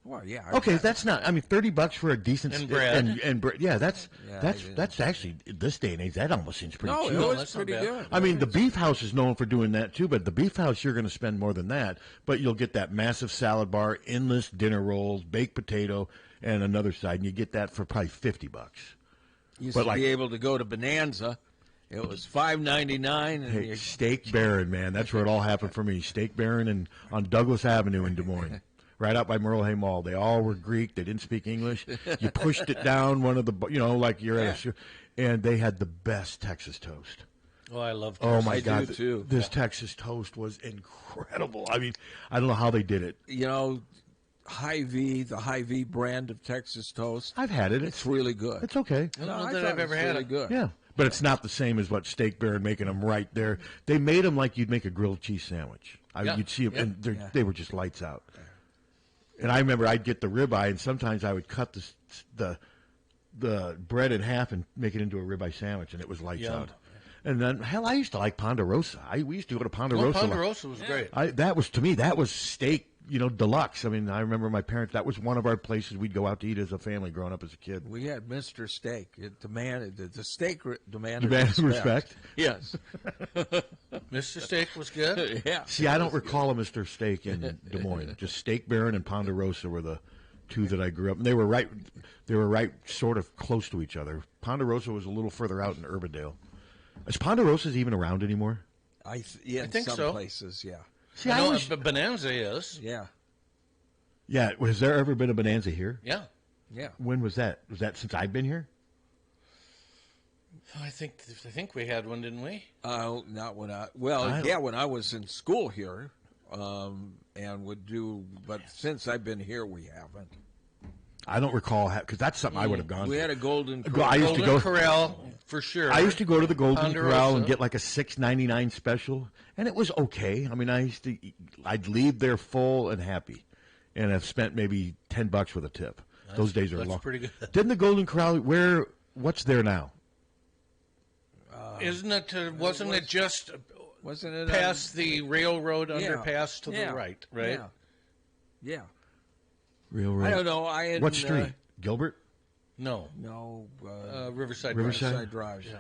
Speaker 1: Well, yeah.
Speaker 2: Okay, that's not. I mean, $30 for a decent
Speaker 3: And bread.
Speaker 2: and bread. Yeah, that's
Speaker 1: I
Speaker 2: actually this day and age. That almost seems pretty
Speaker 1: No,
Speaker 2: cheap.
Speaker 1: it
Speaker 3: No,
Speaker 1: was
Speaker 3: that's not
Speaker 1: pretty
Speaker 3: bad.
Speaker 1: good.
Speaker 2: I mean, the Beef House is known for doing that too, but the Beef House you're going to spend more than that. But you'll get that massive salad bar, endless dinner rolls, baked potato, and another side, and you get that for probably $50.
Speaker 1: Used
Speaker 2: But
Speaker 1: to
Speaker 2: like-
Speaker 1: be able to go to Bonanza. It was $5.99, and
Speaker 2: Hey,
Speaker 1: you-
Speaker 2: Steak Baron, man, that's where it all happened for me. Steak Baron and on Douglas Avenue in Des Moines. Right out by Merle Hay Mall. They all were Greek. They didn't speak English. You pushed it down one of the, like you're at a, and they had the best Texas toast.
Speaker 3: Oh, I love
Speaker 2: Oh
Speaker 3: toast.
Speaker 2: my
Speaker 1: I
Speaker 2: God,
Speaker 1: do, too.
Speaker 2: this Texas toast was incredible. I mean, I don't know how they did it.
Speaker 1: Hy-Vee, the Hy-Vee brand of Texas toast.
Speaker 2: I've had it.
Speaker 1: It's really good.
Speaker 2: It's okay.
Speaker 3: I don't know
Speaker 1: I
Speaker 3: that
Speaker 1: thought
Speaker 3: I've
Speaker 1: it
Speaker 3: ever
Speaker 1: was
Speaker 3: had
Speaker 1: really
Speaker 3: it.
Speaker 1: good.
Speaker 2: Yeah, but it's not the same as what Steak Baron making them right there. They made them like you'd make a grilled cheese sandwich.
Speaker 3: Yeah.
Speaker 2: You'd see them,
Speaker 3: Yeah.
Speaker 2: and they were just lights out. And I remember I'd get the ribeye, and sometimes I would cut the bread in half and make it into a ribeye sandwich, and it was lights
Speaker 3: Yum.
Speaker 2: out. And then, hell, I used to like Ponderosa. We used to go to Ponderosa.
Speaker 3: Oh, Ponderosa was great.
Speaker 2: To me, that was steak, deluxe. I mean, I remember my parents, that was one of our places we'd go out to eat as a family growing up as a kid.
Speaker 1: We had Mr. Steak. It demanded the steak demanded
Speaker 2: Demanded respect?
Speaker 1: Yes.
Speaker 3: Mr. Steak was good.
Speaker 1: Yeah.
Speaker 2: See, I don't recall a Mr. Steak in Des Moines. Just Steak Baron and Ponderosa were the two that I grew up. And they were right sort of close to each other. Ponderosa was a little further out in Urbandale. Is Ponderosa's even around anymore?
Speaker 1: I
Speaker 3: think
Speaker 1: in some
Speaker 3: so.
Speaker 1: places, yeah.
Speaker 2: See,
Speaker 3: I know
Speaker 2: always-
Speaker 3: Bonanza is.
Speaker 1: Yeah.
Speaker 2: Yeah, has there ever been a Bonanza here?
Speaker 3: Yeah.
Speaker 1: Yeah.
Speaker 2: When was that? Was that since I've been here?
Speaker 3: I think we had one, didn't we?
Speaker 1: Not when when I was in school here, and would do, but since I've been here, we haven't.
Speaker 2: I don't recall because that's something I would have gone
Speaker 1: We
Speaker 2: to.
Speaker 1: had a Golden
Speaker 2: I used to
Speaker 3: Golden
Speaker 2: go.
Speaker 3: Corral, for sure.
Speaker 2: I used to go to the Golden
Speaker 3: Ponderosa.
Speaker 2: Corral and get like a $6.99 special, and it was okay. I mean, I'd leave there full and happy, and I've spent maybe $10 with a tip. Those days are
Speaker 3: that's
Speaker 2: long.
Speaker 3: pretty good.
Speaker 2: Didn't the Golden Corral? What's there now?
Speaker 3: Isn't it? Wasn't it just
Speaker 1: Wasn't it
Speaker 3: past the railroad
Speaker 1: Yeah.
Speaker 3: underpass to
Speaker 1: Yeah.
Speaker 3: the right? Right.
Speaker 1: Yeah.
Speaker 2: Railroad.
Speaker 1: I don't know. I had
Speaker 2: What street? Gilbert?
Speaker 3: No.
Speaker 1: No.
Speaker 3: Riverside.
Speaker 2: Riverside?
Speaker 1: Drive. Yeah.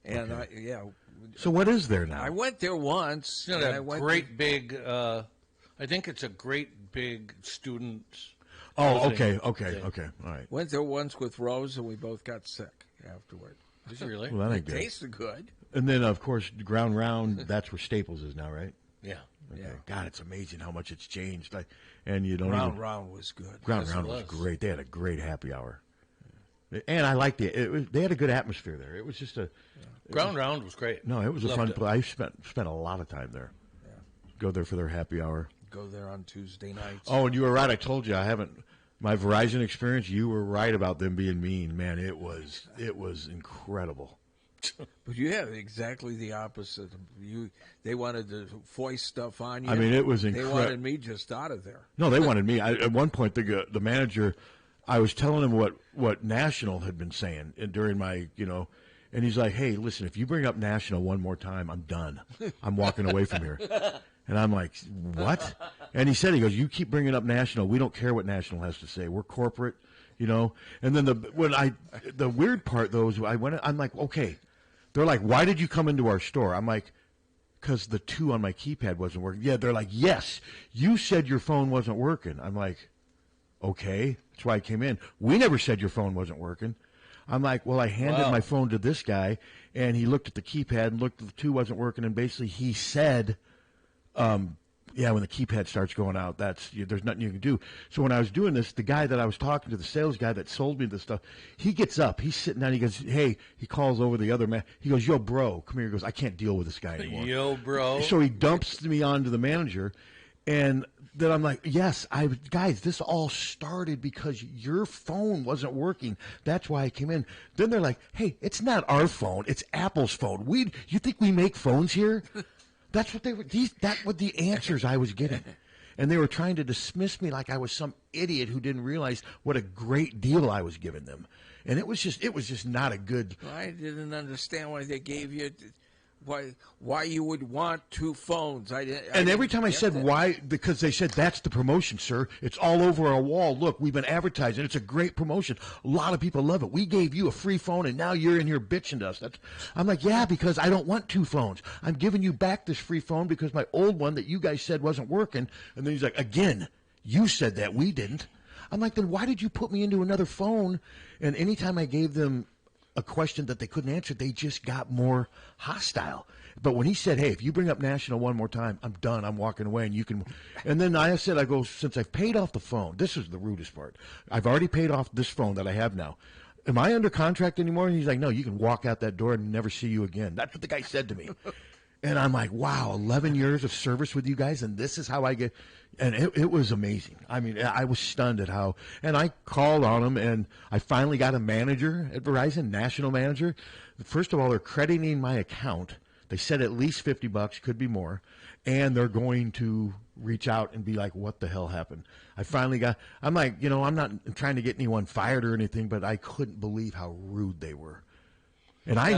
Speaker 1: And
Speaker 2: So what is there now?
Speaker 1: I went there once.
Speaker 3: It's
Speaker 1: and
Speaker 3: not
Speaker 1: I
Speaker 3: a
Speaker 1: went
Speaker 3: great big. I think it's a great big student.
Speaker 2: Oh,
Speaker 3: housing
Speaker 2: okay,
Speaker 3: thing.
Speaker 2: all right.
Speaker 1: Went there once with Rose, and we both got sick afterward.
Speaker 3: Is it really?
Speaker 2: Well, that
Speaker 1: It
Speaker 2: ain't good.
Speaker 1: tasted good.
Speaker 2: And then, of course, Ground Round, that's where Staples is now, right?
Speaker 3: Yeah.
Speaker 2: Okay.
Speaker 1: Yeah.
Speaker 2: God, it's amazing how much it's changed. And you don't
Speaker 1: Round
Speaker 2: even...
Speaker 1: Round was good.
Speaker 2: Ground
Speaker 3: Yes, it
Speaker 2: Round was
Speaker 3: was.
Speaker 2: great. They had a great happy hour. And I liked it. They had a good atmosphere there. It was just
Speaker 3: Ground Round was great.
Speaker 2: No, it was a
Speaker 3: Loved
Speaker 2: fun
Speaker 3: it.
Speaker 2: place. I spent a lot of time there.
Speaker 1: Yeah.
Speaker 2: Go there for their happy hour.
Speaker 1: Go there on Tuesday nights.
Speaker 2: Oh, and you were right. I told you I haven't... My Verizon experience, you were right about them being mean. Man, it was incredible.
Speaker 1: But you had exactly the opposite. They wanted to foist stuff on you.
Speaker 2: I mean, it was
Speaker 1: They
Speaker 2: incredible.
Speaker 1: wanted me just out of there.
Speaker 2: No, they wanted me. At one point, the manager, I was telling him what National had been saying during my, and he's like, "Hey, listen, if you bring up National one more time, I'm done. I'm walking away from here." And I'm like, "What?" And he goes, "You keep bringing up National. We don't care what National has to say. We're corporate, And then the weird part though is I'm like, okay. They're like, "Why did you come into our store?" I'm like, "Because the 2 on my keypad wasn't working." Yeah, they're like, "Yes, you said your phone wasn't working." I'm like, "Okay, that's why I came in. We never said your phone wasn't working." I'm like, well, I handed my phone to this guy, and he looked at the keypad and looked at the 2 wasn't working, and basically he said, yeah, when the keypad starts going out, there's nothing you can do. So when I was doing this, the guy that I was talking to, the sales guy that sold me this stuff, he gets up, he's sitting down, he goes, hey, he calls over the other man, he goes, yo, bro, come here. He goes, I can't deal with this guy anymore.
Speaker 3: Yo, bro.
Speaker 2: So he dumps me onto the manager, and then I'm like, yes, guys, this all started because your phone wasn't working. That's why I came in. Then they're like, hey, it's not our phone, it's Apple's phone. You think we make phones here? That's what they were. That were the answers I was getting, and they were trying to dismiss me like I was some idiot who didn't realize what a great deal I was giving them, and it was just not a good.
Speaker 1: I didn't understand why they gave you. Why you would want 2 phones?
Speaker 2: And every time I said why, because they said that's the promotion, sir. It's all over our wall. Look, we've been advertising. It's a great promotion. A lot of people love it. We gave you a free phone, and now you're in here bitching to us. I'm like, yeah, because I don't want 2 phones. I'm giving you back this free phone because my old one that you guys said wasn't working. And then he's like, again, you said that, we didn't. I'm like, then why did you put me into another phone? And anytime I gave them a question that they couldn't answer, they just got more hostile. But when he said, hey, if you bring up National one more time, I'm done. I'm walking away, and you can. And then I said, I go, since I've paid off the phone, this is the rudest part. I've already paid off this phone that I have now. Am I under contract anymore? And he's like, no, you can walk out that door and never see you again. That's what the guy said to me. And I'm like, wow, 11 years of service with you guys, and this is how I get. And it was amazing. I mean, I was stunned at how. And I called on them, and I finally got a manager at Verizon, national manager. First of all, they're crediting my account. They said at least $50, could be more. And they're going to reach out and be like, what the hell happened? I finally got. I'm like, I'm not trying to get anyone fired or anything, but I couldn't believe how rude they were. And I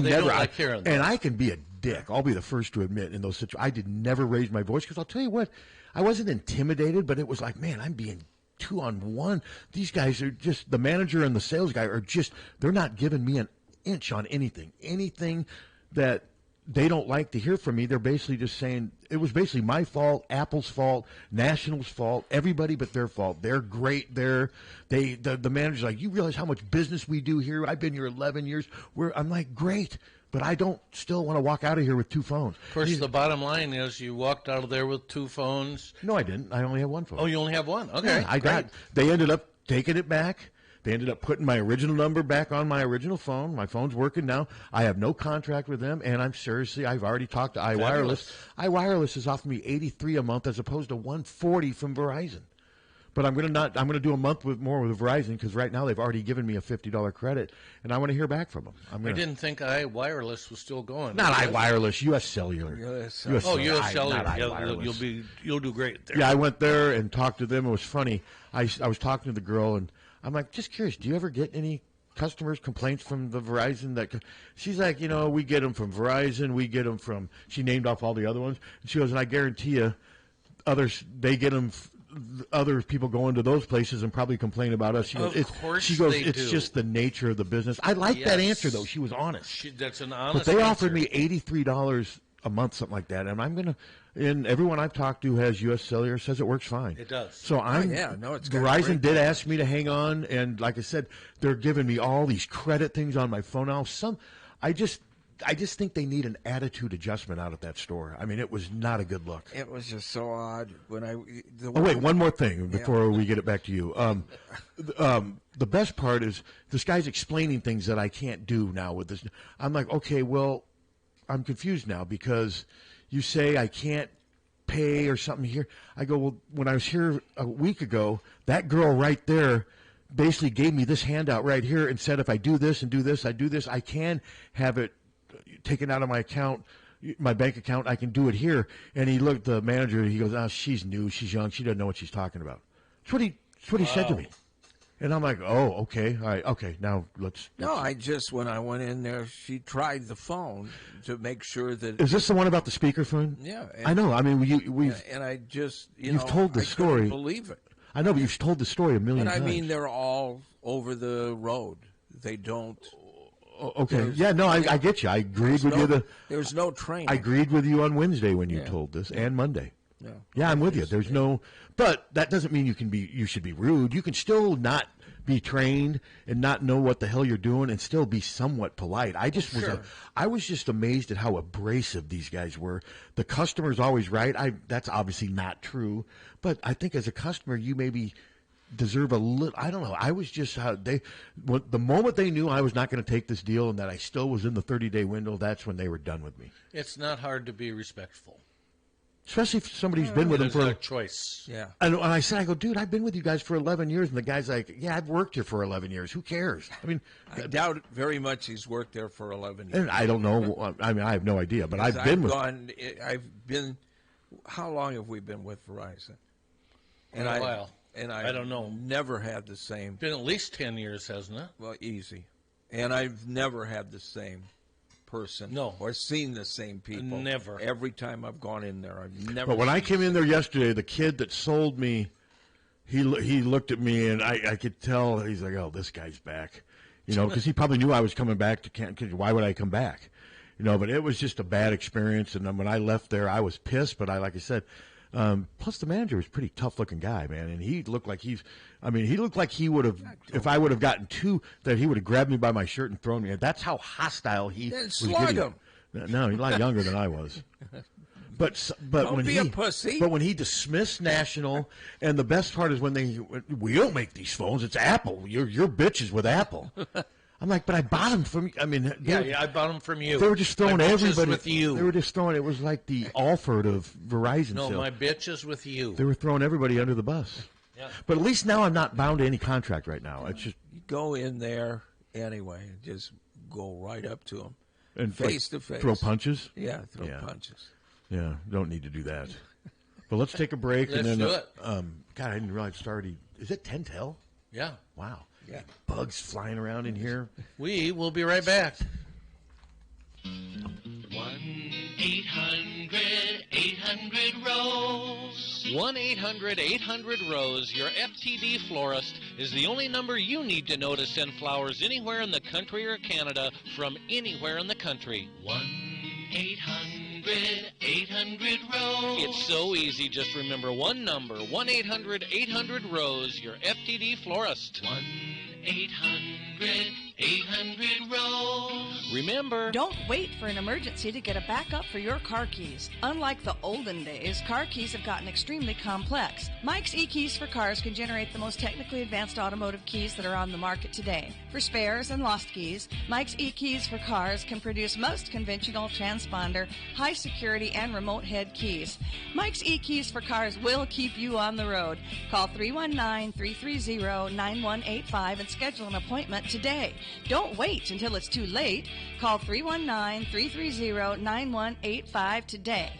Speaker 2: can be a dick. I'll be the first to admit in those situations. I did never raise my voice because I'll tell you what, I wasn't intimidated, but it was like, man, I'm being 2-on-1. These guys are just, the manager and the sales guy are just, they're not giving me an inch on anything. Anything that they don't like to hear from me, they're basically just saying, it was basically my fault, Apple's fault, National's fault, everybody but their fault. They're great. The manager's like, you realize how much business we do here? I've been here 11 years. I'm like, great, but I don't still want to walk out of here with 2 phones.
Speaker 3: Of course, the bottom line is you walked out of there with 2 phones.
Speaker 2: No, I didn't. I only have 1 phone.
Speaker 3: Oh, you only have 1? Okay.
Speaker 2: Yeah, they ended up taking it back. They ended up putting my original number back on my original phone. My phone's working now. I have no contract with them, and I've already talked to iWireless. iWireless is offering me $83 a month as opposed to $140 from Verizon. But I'm going to do a month more with Verizon because right now they've already given me a $50 credit, and I want to hear back from them.
Speaker 3: I didn't think iWireless was still going.
Speaker 2: Not iWireless, U.S. Cellular.
Speaker 3: U.S. Cellular. You'll do great there.
Speaker 2: Yeah, I went there and talked to them. It was funny. I was talking to the girl, and I'm like, just curious, do you ever get any customers complaints from the Verizon? She's like, we get them from Verizon, we get them from. She named off all the other ones, and she goes, and I guarantee you, they get them. Other people go into those places and probably complain about us. She goes, it's just the nature of the business. I like that answer though. She was honest.
Speaker 3: That's an honest.
Speaker 2: But they offered me $83 a month, something like that, and I'm gonna. And everyone I've talked to has U.S. Cellular, says it works fine.
Speaker 3: It does.
Speaker 2: So Verizon did ask me to hang on, and like I said, they're giving me all these credit things on my phone now. I just think they need an attitude adjustment out at that store. I mean, it was not a good look.
Speaker 1: It was just so odd when
Speaker 2: wait, one more thing before we get it back to you. The best part is this guy's explaining things that I can't do now with this. I'm like, okay, well, I'm confused now because you say I can't pay or something here. I go, well, when I was here a week ago, that girl right there basically gave me this handout right here and said if I do this and do this, I can have it taken out of my account, my bank account. I can do it here. And he looked at the manager. He goes, she's new. She's young. She doesn't know what she's talking about. That's what he said to me. And I'm like, oh, okay, all right, okay. Now let's.
Speaker 1: No, when I went in there, she tried the phone to make sure that.
Speaker 2: Is this the one about the speakerphone?
Speaker 1: Yeah,
Speaker 2: I know. I mean, we've.
Speaker 1: And I just,
Speaker 2: you've told the story.
Speaker 1: Couldn't believe it.
Speaker 2: I know, but you've told the story a million times.
Speaker 1: And I mean, they're all over the road. They don't.
Speaker 2: Okay. Yeah. No, I get you. I agreed with you.
Speaker 1: There's no train.
Speaker 2: I agreed with you on Wednesday when you told this, and Monday. Yeah, I'm with you. There's no, but that doesn't mean you should be rude. You can still not be trained and not know what the hell you're doing and still be somewhat polite. I just I was just amazed at how abrasive these guys were. The customer's always right. That's obviously not true, but I think as a customer, you maybe deserve a little. I don't know. I was just the moment they knew I was not going to take this deal and that I still was in the 30-day window. That's when they were done with me.
Speaker 3: It's not hard to be respectful.
Speaker 2: Especially if somebody's been with them for
Speaker 3: a choice.
Speaker 1: Yeah.
Speaker 2: And I said, dude, I've been with you guys for 11 years. And the guy's like, yeah, I've worked here for 11 years. Who cares? I mean,
Speaker 1: I doubt very much he's worked there for 11 years.
Speaker 2: And I don't know. I mean, I have no idea. But I've been how long have we been with Verizon?
Speaker 3: And a while.
Speaker 1: And
Speaker 3: I don't know.
Speaker 1: Never had the same.
Speaker 3: Been at least 10 years, hasn't it?
Speaker 1: Well, easy. And I've never had the same person.
Speaker 3: No.
Speaker 1: Or seen the same people.
Speaker 3: Never.
Speaker 1: Every time I've gone in there, I've never.
Speaker 2: But when I came in there yesterday, the kid that sold me, he looked at me and I could tell he's like, oh, this guy's back, because he probably knew I was coming back to Canton. Why would I come back, But it was just a bad experience. And then when I left there, I was pissed. But like I said, plus the manager was a pretty tough looking guy, man, and he looked like he would have, if I would have gotten two, that he would have grabbed me by my shirt and thrown me. That's how hostile he was.
Speaker 1: Slug him.
Speaker 2: No, he's a lot younger than I was. But
Speaker 1: Don't
Speaker 2: when
Speaker 1: be a pussy.
Speaker 2: But when he dismissed National, and the best part is when we don't make these phones. It's Apple. Your bitch is with Apple. I'm like, but I bought them from. I mean,
Speaker 3: I bought them from you.
Speaker 2: They were just throwing everybody.
Speaker 3: With you.
Speaker 2: They were just throwing. It was like the Alford of Verizon.
Speaker 3: No,
Speaker 2: sale.
Speaker 3: my bitch is with you.
Speaker 2: They were throwing everybody under the bus.
Speaker 3: Yeah.
Speaker 2: But at least now I'm not bound to any contract right now. It's just
Speaker 1: you go in there anyway and just go right up to them
Speaker 2: and
Speaker 1: face to face.
Speaker 2: Throw punches.
Speaker 1: Yeah, throw punches.
Speaker 2: Yeah, don't need to do that. But let's take a break.
Speaker 3: Let's
Speaker 2: and then,
Speaker 3: do it.
Speaker 2: God, I didn't realize it's already. Is it 10:10?
Speaker 3: Yeah.
Speaker 2: Wow.
Speaker 1: Yeah.
Speaker 2: Bugs flying around in here.
Speaker 3: We will be right back.
Speaker 5: 1-800-800-ROSE. 1-800-800-ROSE. Your FTD florist is the only number you need to know to send flowers anywhere in the country or Canada from anywhere in the country. 1-800-800-ROSE. It's so easy. Just remember one number. 1-800-800-ROSE. Your FTD florist. 1-800-800-ROSE. Remember,
Speaker 6: don't wait for an emergency to get a backup for your car keys. Unlike the olden days, car keys have gotten extremely complex. Mike's eKeys for Cars can generate the most technically advanced automotive keys that are on the market today. For spares and lost keys, Mike's eKeys for Cars can produce most conventional transponder, high security, and remote head keys. Mike's eKeys for Cars will keep you on the road. Call 319-330-9185 and schedule an appointment today. Don't wait until it's too late. Call 319-330-9185 today.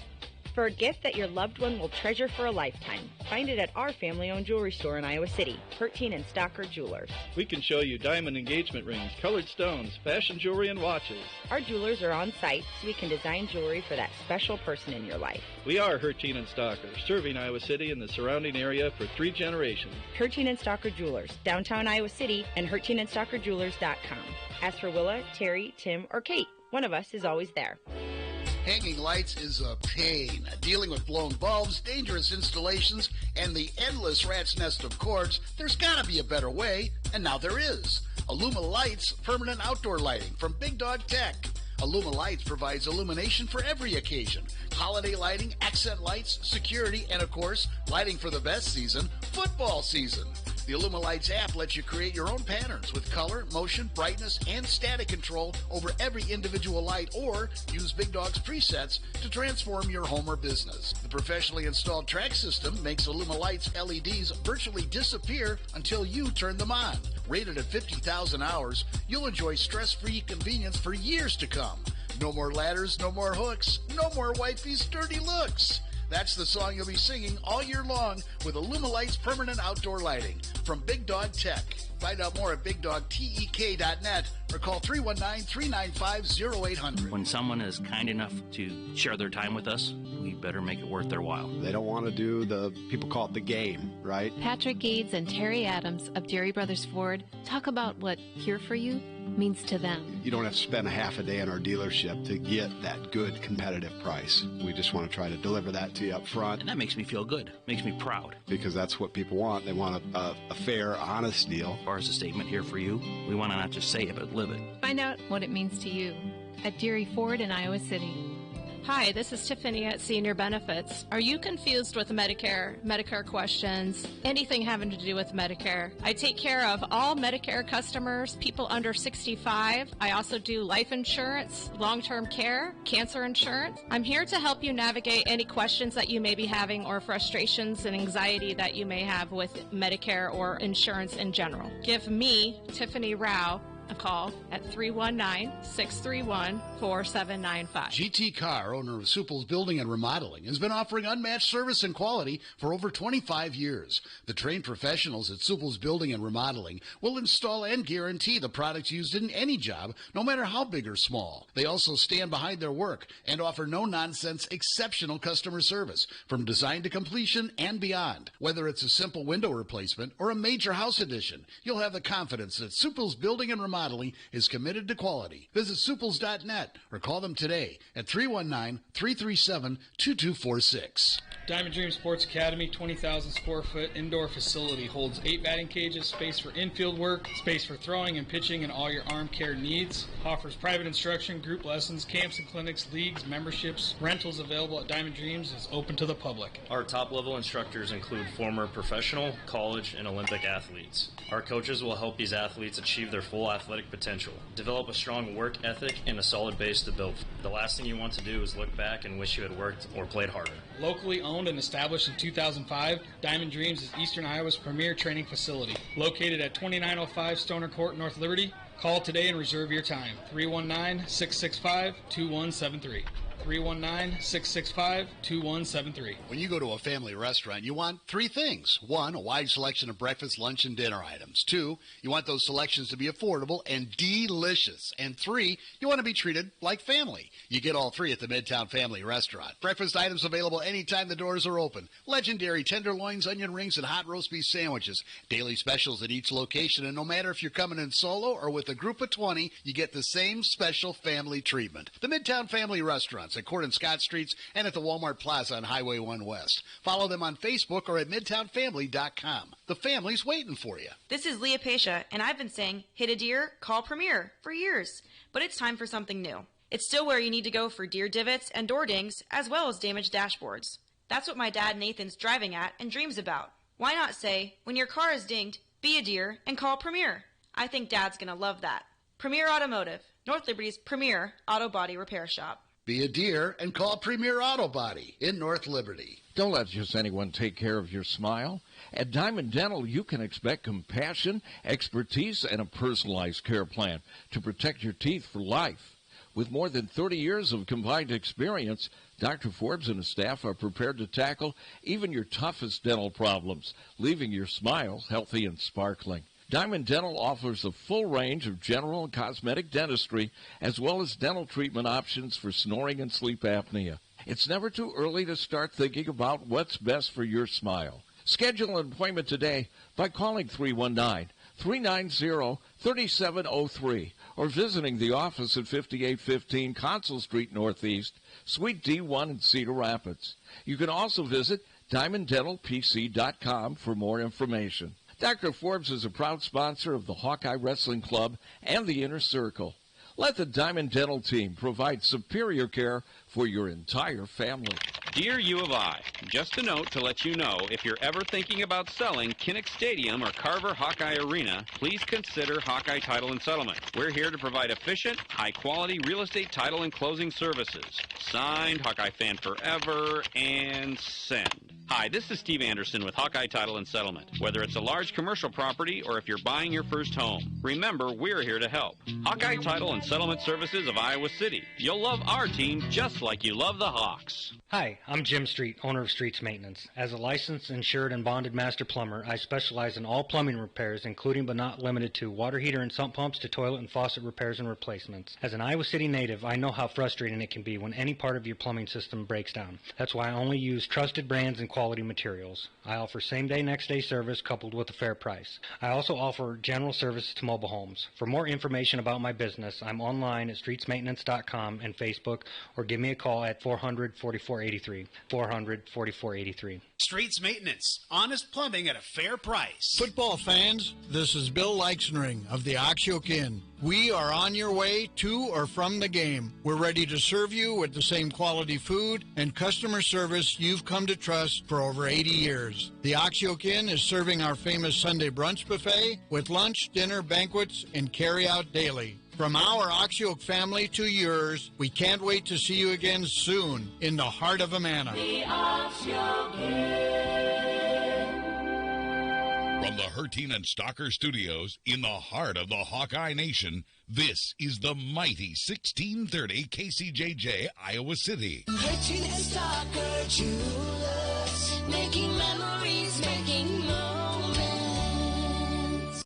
Speaker 7: For a gift that your loved one will treasure for a lifetime, find it at our family-owned jewelry store in Iowa City, Hertine and Stocker Jewelers.
Speaker 8: We can show you diamond engagement rings, colored stones, fashion jewelry, and watches.
Speaker 7: Our jewelers are on site, so we can design jewelry for that special person in your life.
Speaker 8: We are Hertine and Stocker, serving Iowa City and the surrounding area for 3 generations.
Speaker 7: Hertine and Stocker Jewelers, downtown Iowa City, and HertineandStockerJewelers.com. Ask for Willa, Terry, Tim, or Kate. One of us is always there.
Speaker 9: Hanging lights is a pain. Dealing with blown bulbs, dangerous installations, and the endless rat's nest of cords, there's gotta be a better way, and now there is. Illuma Lights Permanent Outdoor Lighting from Big Dog Tech. Illuma Lights provides illumination for every occasion. Holiday lighting, accent lights, security, and of course, lighting for the best season, football season. The Illuma Lights app lets you create your own patterns with color, motion, brightness, and static control over every individual light, or use Big Dog's presets to transform your home or business. The professionally installed track system makes Illuma Lights LEDs virtually disappear until you turn them on. Rated at 50,000 hours, you'll enjoy stress-free convenience for years to come. No more ladders, no more hooks, no more wifey's dirty looks. That's the song you'll be singing all year long with Illuma Lights Permanent Outdoor Lighting from Big Dog Tech. Find out more at BigDogTEK.net or call 319-395-0800.
Speaker 10: When someone is kind enough to share their time with us, we better make it worth their while.
Speaker 11: They don't want to do people call it the game, right?
Speaker 12: Patrick Eads and Terry Adams of Dairy Brothers Ford talk about what Here For You means to them.
Speaker 11: You don't have to spend a half a day in our dealership to get that good competitive price. We just want to try to deliver that to you up front.
Speaker 10: And that makes me feel good. Makes me proud.
Speaker 11: Because that's what people want. They want a fair, honest deal.
Speaker 10: far as a statement here for you. We want to not just say it, but live it.
Speaker 12: Find out what it means to you at Deary Ford in Iowa City.
Speaker 13: Hi, this is Tiffany at Senior Benefits. Are you confused with Medicare questions, anything having to do with Medicare? I take care of all Medicare customers, people under 65. I also do life insurance, long-term care, cancer insurance. I'm here to help you navigate any questions that you may be having or frustrations and anxiety that you may have with Medicare or insurance in general. Give me, Tiffany Rao, a call at 319-631-4795.
Speaker 9: GT Carr, owner of Supple's Building and Remodeling, has been offering unmatched service and quality for over 25 years. The trained professionals at Supple's Building and Remodeling will install and guarantee the products used in any job, no matter how big or small. They also stand behind their work and offer no-nonsense, exceptional customer service from design to completion and beyond. Whether it's a simple window replacement or a major house addition, you'll have the confidence that Supple's Building and Remodeling is committed to quality. Visit suples.net or call them today at 319-337-2246.
Speaker 14: Diamond Dream Sports Academy, 20,000 square foot indoor facility, holds 8 batting cages, space for infield work, space for throwing and pitching and all your arm care needs. Offers private instruction, group lessons, camps and clinics, leagues, memberships. Rentals available at Diamond Dreams is open to the public.
Speaker 15: Our top level instructors include former professional, college, and Olympic athletes. Our coaches will help these athletes achieve their full athletic potential, develop a strong work ethic, and a solid base to build. The last thing you want to do is look back and wish you had worked or played harder.
Speaker 14: Locally owned and established in 2005, Diamond Dreams is Eastern Iowa's premier training facility. Located at 2905 Stoner Court, North Liberty. Call today and reserve your time. 319-665-2173. 319-665-2173.
Speaker 9: When you go to a family restaurant, you want 3 things. 1, a wide selection of breakfast, lunch, and dinner items. 2, you want those selections to be affordable and delicious. And 3, you want to be treated like family. You get all 3 at the Midtown Family Restaurant. Breakfast items available anytime the doors are open. Legendary tenderloins, onion rings, and hot roast beef sandwiches. Daily specials at each location, and no matter if you're coming in solo or with a group of 20, you get the same special family treatment. The Midtown Family Restaurants at Court and Scott Streets and at the Walmart Plaza on Highway 1 West. Follow them on Facebook or at MidtownFamily.com. The family's waiting for you.
Speaker 16: This is Leah Pasha, and I've been saying, hit a deer, call Premier for years. But it's time for something new. It's still where you need to go for deer divots and door dings, as well as damaged dashboards. That's what my dad Nathan's driving at and dreams about. Why not say, when your car is dinged, be a deer and call Premier? I think Dad's going to love that. Premier Automotive, North Liberty's premier auto body repair shop.
Speaker 9: Be a deer and call Premier Auto Body in North Liberty.
Speaker 1: Don't let just anyone take care of your smile. At Diamond Dental, you can expect compassion, expertise, and a personalized care plan to protect your teeth for life. With more than 30 years of combined experience, Dr. Forbes and his staff are prepared to tackle even your toughest dental problems, leaving your smile healthy and sparkling. Diamond Dental offers a full range of general and cosmetic dentistry, as well as dental treatment options for snoring and sleep apnea. It's never too early to start thinking about what's best for your smile. Schedule an appointment today by calling 319-390-3703 or visiting the office at 5815 Consul Street Northeast, Suite D1 in Cedar Rapids. You can also visit DiamondDentalPC.com for more information. Dr. Forbes is a proud sponsor of the Hawkeye Wrestling Club and the Inner Circle. Let the Diamond Dental team provide superior care for your entire family.
Speaker 17: Dear U of I, just a note to let you know, if you're ever thinking about selling Kinnick Stadium or Carver Hawkeye Arena, please consider Hawkeye Title and Settlement. We're here to provide efficient, high-quality real estate title and closing services. Signed, Hawkeye Fan Forever, and send. Hi, this is Steve Anderson with Hawkeye Title and Settlement. Whether it's a large commercial property or if you're buying your first home, remember, we're here to help. Hawkeye Title and Settlement Services of Iowa City. You'll love our team just like you love the Hawks.
Speaker 18: Hi, I'm Jim Street, owner of Streets Maintenance. As a licensed, insured, and bonded master plumber, I specialize in all plumbing repairs, including but not limited to water heater and sump pumps to toilet and faucet repairs and replacements. As an Iowa City native, I know how frustrating it can be when any part of your plumbing system breaks down. That's why I only use trusted brands and quality quality materials. I offer same-day, next-day service coupled with a fair price. I also offer general services to mobile homes. For more information about my business, I'm online at streetsmaintenance.com and Facebook, or give me a call at 400-4483, 400-4483.
Speaker 9: Streets Maintenance. Honest plumbing at a fair price.
Speaker 19: Football fans, this is Bill Leixenring of the Oxyoke Inn. We are on your way to or from the game. We're ready to serve you with the same quality food and customer service you've come to trust for over 80 years. The Oxyoke Inn is serving our famous Sunday brunch buffet with lunch, dinner, banquets, and carry-out daily. From our Oxyoke family to yours, we can't wait to see you again soon in the heart of Amana.
Speaker 20: The Oxyoke
Speaker 21: From the Harty and Stalker Studios in the heart of the Hawkeye Nation, this is the mighty 1630 KCJJ, Iowa City.
Speaker 20: Harty and Stalker Jewelers, making memories, making moments.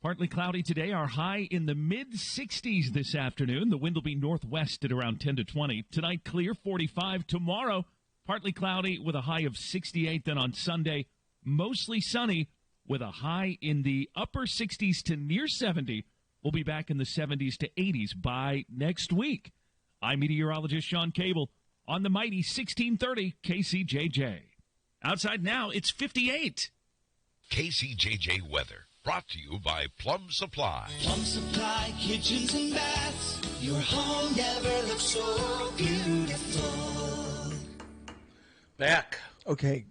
Speaker 22: Partly cloudy today, our high in the mid-60s this afternoon. The wind will be northwest at around 10 to 20. Tonight, clear, 45. Tomorrow, partly cloudy with a high of 68. Then on Sunday, mostly sunny, with a high in the upper 60s to near 70. We'll be back in the 70s to 80s by next week. I'm meteorologist Sean Cable on the mighty 1630 KCJJ. Outside now, it's 58.
Speaker 21: KCJJ weather brought to you by Plum Supply.
Speaker 20: Plum Supply kitchens and baths. Your home never looks so beautiful.
Speaker 3: Back.
Speaker 1: Okay.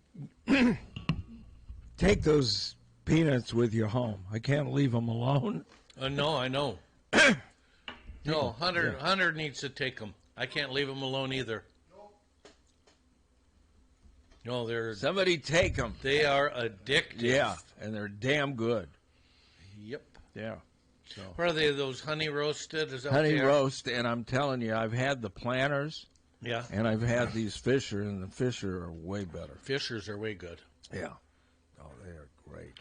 Speaker 1: Take those peanuts with you home. I can't leave them alone.
Speaker 3: No, I know. No, Hunter needs to take them. I can't leave them alone either. No, they're...
Speaker 1: Somebody take them.
Speaker 3: They are addictive.
Speaker 1: Yeah, and they're damn good.
Speaker 3: Yep.
Speaker 1: Yeah. So.
Speaker 3: What are they, those honey roasted? Is that
Speaker 1: honey roast, and I'm telling you, I've had the Planters.
Speaker 3: Yeah.
Speaker 1: And I've had these Fisher, and the Fisher are way better.
Speaker 3: Fishers are way good.
Speaker 1: Yeah. Oh, they are great.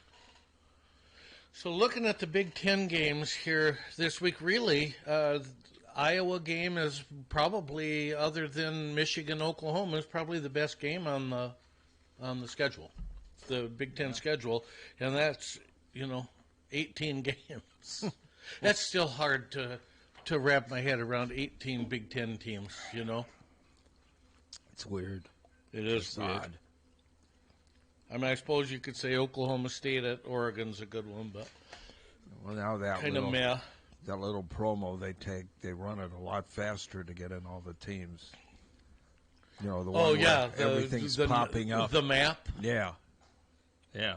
Speaker 3: So looking at the Big Ten games here this week, really, Iowa game is probably, other than Michigan-Oklahoma, is probably the best game on the schedule, the Big Ten schedule, and that's 18 games. That's still hard to wrap my head around 18 Big Ten teams.
Speaker 1: It's weird.
Speaker 3: It is weird.
Speaker 1: Odd.
Speaker 3: I mean, I suppose you could say Oklahoma State at Oregon's a good one, but
Speaker 1: now that
Speaker 3: kind of meh.
Speaker 1: That little promo they run it a lot faster to get in all the teams. The one where everything's popping up.
Speaker 3: The map.
Speaker 1: Yeah. Yeah.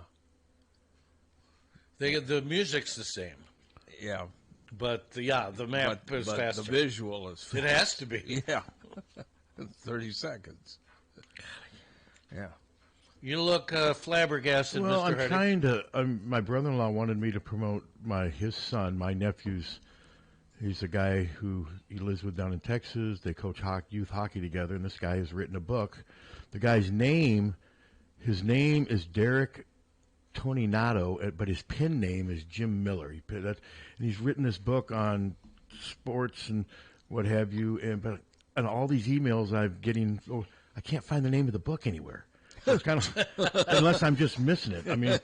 Speaker 3: The music's the same.
Speaker 1: Yeah.
Speaker 3: But the map is faster.
Speaker 1: The visual is faster.
Speaker 3: It has to be.
Speaker 1: Yeah. 30 seconds. Yeah.
Speaker 3: You look flabbergasted,
Speaker 2: well,
Speaker 3: Mr.
Speaker 2: I'm
Speaker 3: Harty.
Speaker 2: trying to. My brother-in-law wanted me to promote his son, my nephew's. He's a guy who he lives with down in Texas. They coach youth hockey together, and this guy has written a book. The guy's name, his name is Derek Toninato, but his pen name is Jim Miller. And he's written this book on sports and what have you. And all these emails I'm getting, I can't find the name of the book anywhere. It's kind of, unless I'm just missing it. I mean,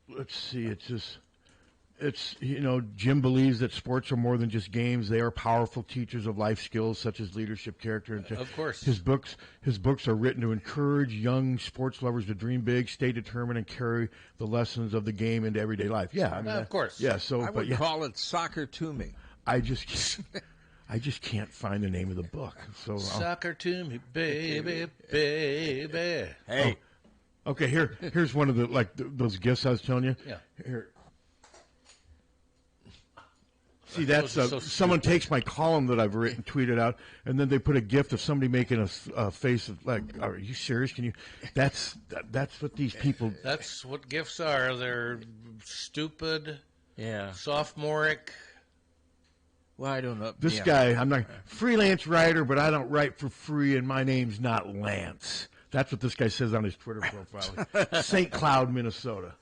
Speaker 2: let's see. Jim believes that sports are more than just games. They are powerful teachers of life skills such as leadership, character, and
Speaker 3: of course.
Speaker 2: His books are written to encourage young sports lovers to dream big, stay determined, and carry the lessons of the game into everyday life. Yeah, I mean,
Speaker 3: of course.
Speaker 2: Yeah, so
Speaker 1: I would call it Soccer to Me.
Speaker 2: I just can't find the name of the book. So
Speaker 3: Soccer to me, baby, baby.
Speaker 1: Hey.
Speaker 2: Oh. Okay, here's one of those gifts I was telling you.
Speaker 3: Yeah.
Speaker 2: Here. See, that's someone takes my column that I've tweeted out, and then they put a gift of somebody making a face of are you serious? Can you? That's what these people.
Speaker 3: That's what gifts are. They're stupid.
Speaker 1: Yeah.
Speaker 3: Sophomoric.
Speaker 1: Well, I don't know.
Speaker 2: This guy, I'm not freelance writer, but I don't write for free, and my name's not Lance. That's what this guy says on his Twitter profile. St. Cloud, Minnesota.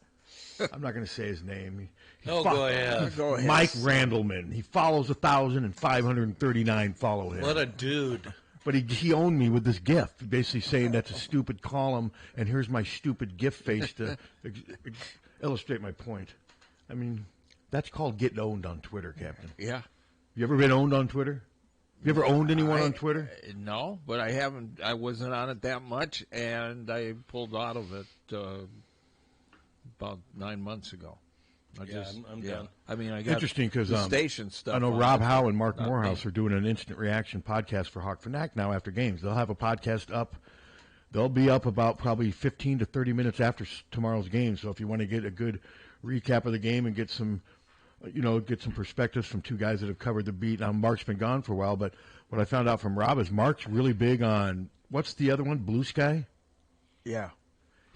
Speaker 2: I'm not going to say his name.
Speaker 3: Go ahead.
Speaker 2: Mike Randleman. He follows 1,539 follow him.
Speaker 3: What a dude.
Speaker 2: But he owned me with this GIF, basically saying that's a stupid column, and here's my stupid GIF face to illustrate my point. I mean, that's called getting owned on Twitter, Captain.
Speaker 1: Yeah.
Speaker 2: You ever been owned on Twitter? You ever owned anyone on Twitter?
Speaker 1: No, but I haven't. I wasn't on it that much, and I pulled out of it about 9 months ago. I'm done. I mean, I got
Speaker 2: interesting because
Speaker 1: the station stuff.
Speaker 2: I know Rob Howe and Mark Morehouse are doing an instant reaction podcast for Hawk Fanatic now after games. They'll have a podcast up. They'll be up about probably 15 to 30 minutes after tomorrow's game. So if you want to get a good recap of the game and get some perspectives from two guys that have covered the beat. Now, Mark's been gone for a while, but what I found out from Rob is Mark's really big on, what's the other one, Blue Sky?
Speaker 1: Yeah.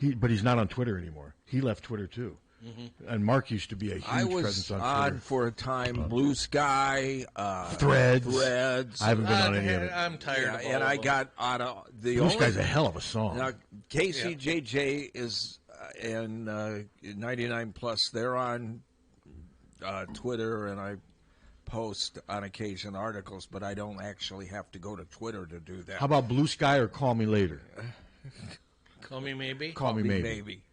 Speaker 2: But he's not on Twitter anymore. He left Twitter, too. Mm-hmm. And Mark used to be a huge presence on Twitter.
Speaker 1: I was on for a time, Blue Sky,
Speaker 2: Threads. I haven't been on any of it.
Speaker 3: I'm tired of all
Speaker 1: and
Speaker 3: of
Speaker 1: I
Speaker 3: them.
Speaker 1: got out of the
Speaker 2: Blue Sky's a hell of a song.
Speaker 1: Now, KCJJ is and 99 Plus, they're on Twitter, and I post on occasion articles, but I don't actually have to go to Twitter to do that.
Speaker 2: How about Blue Sky or Call Me Later?
Speaker 3: Call me maybe?
Speaker 2: Call me maybe.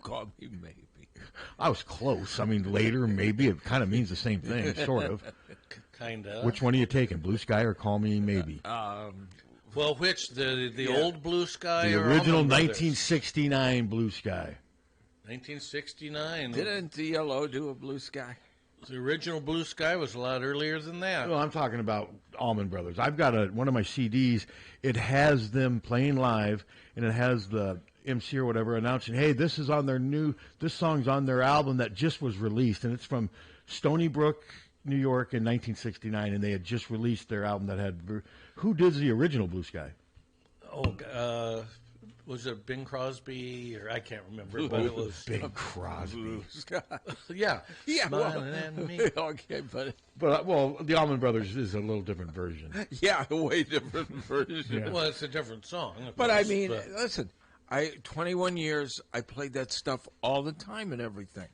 Speaker 1: Call me maybe.
Speaker 2: I was close. I mean, later, maybe. It kind of means the same thing, sort of.
Speaker 3: Kind of.
Speaker 2: Which one are you taking, Blue Sky or Call Me Maybe?
Speaker 3: Well, which? The old Blue Sky
Speaker 2: the
Speaker 3: or
Speaker 2: original
Speaker 3: Allman Brothers?
Speaker 2: 1969 Blue Sky.
Speaker 3: 1969.
Speaker 1: Didn't DLO do a Blue Sky?
Speaker 3: The original Blue Sky was a lot earlier than that.
Speaker 2: Well, I'm talking about Allman Brothers. I've got one of my CDs. It has them playing live, and it has the MC or whatever announcing, hey, this song's on their album that just was released, and it's from Stony Brook, New York in 1969, and they had just released their album that had, who did the original Blue Sky?
Speaker 3: Was it Bing Crosby, or I can't remember, but it was
Speaker 2: Bing Crosby.
Speaker 1: Blue Sky.
Speaker 3: Yeah.
Speaker 1: Well,
Speaker 3: at me.
Speaker 1: okay, but
Speaker 2: the Allman Brothers is a little different version.
Speaker 1: Yeah, a way different version.
Speaker 2: Yeah.
Speaker 3: Well, it's a different song.
Speaker 1: But I mean, listen, 21 years, I played that stuff all the time and everything.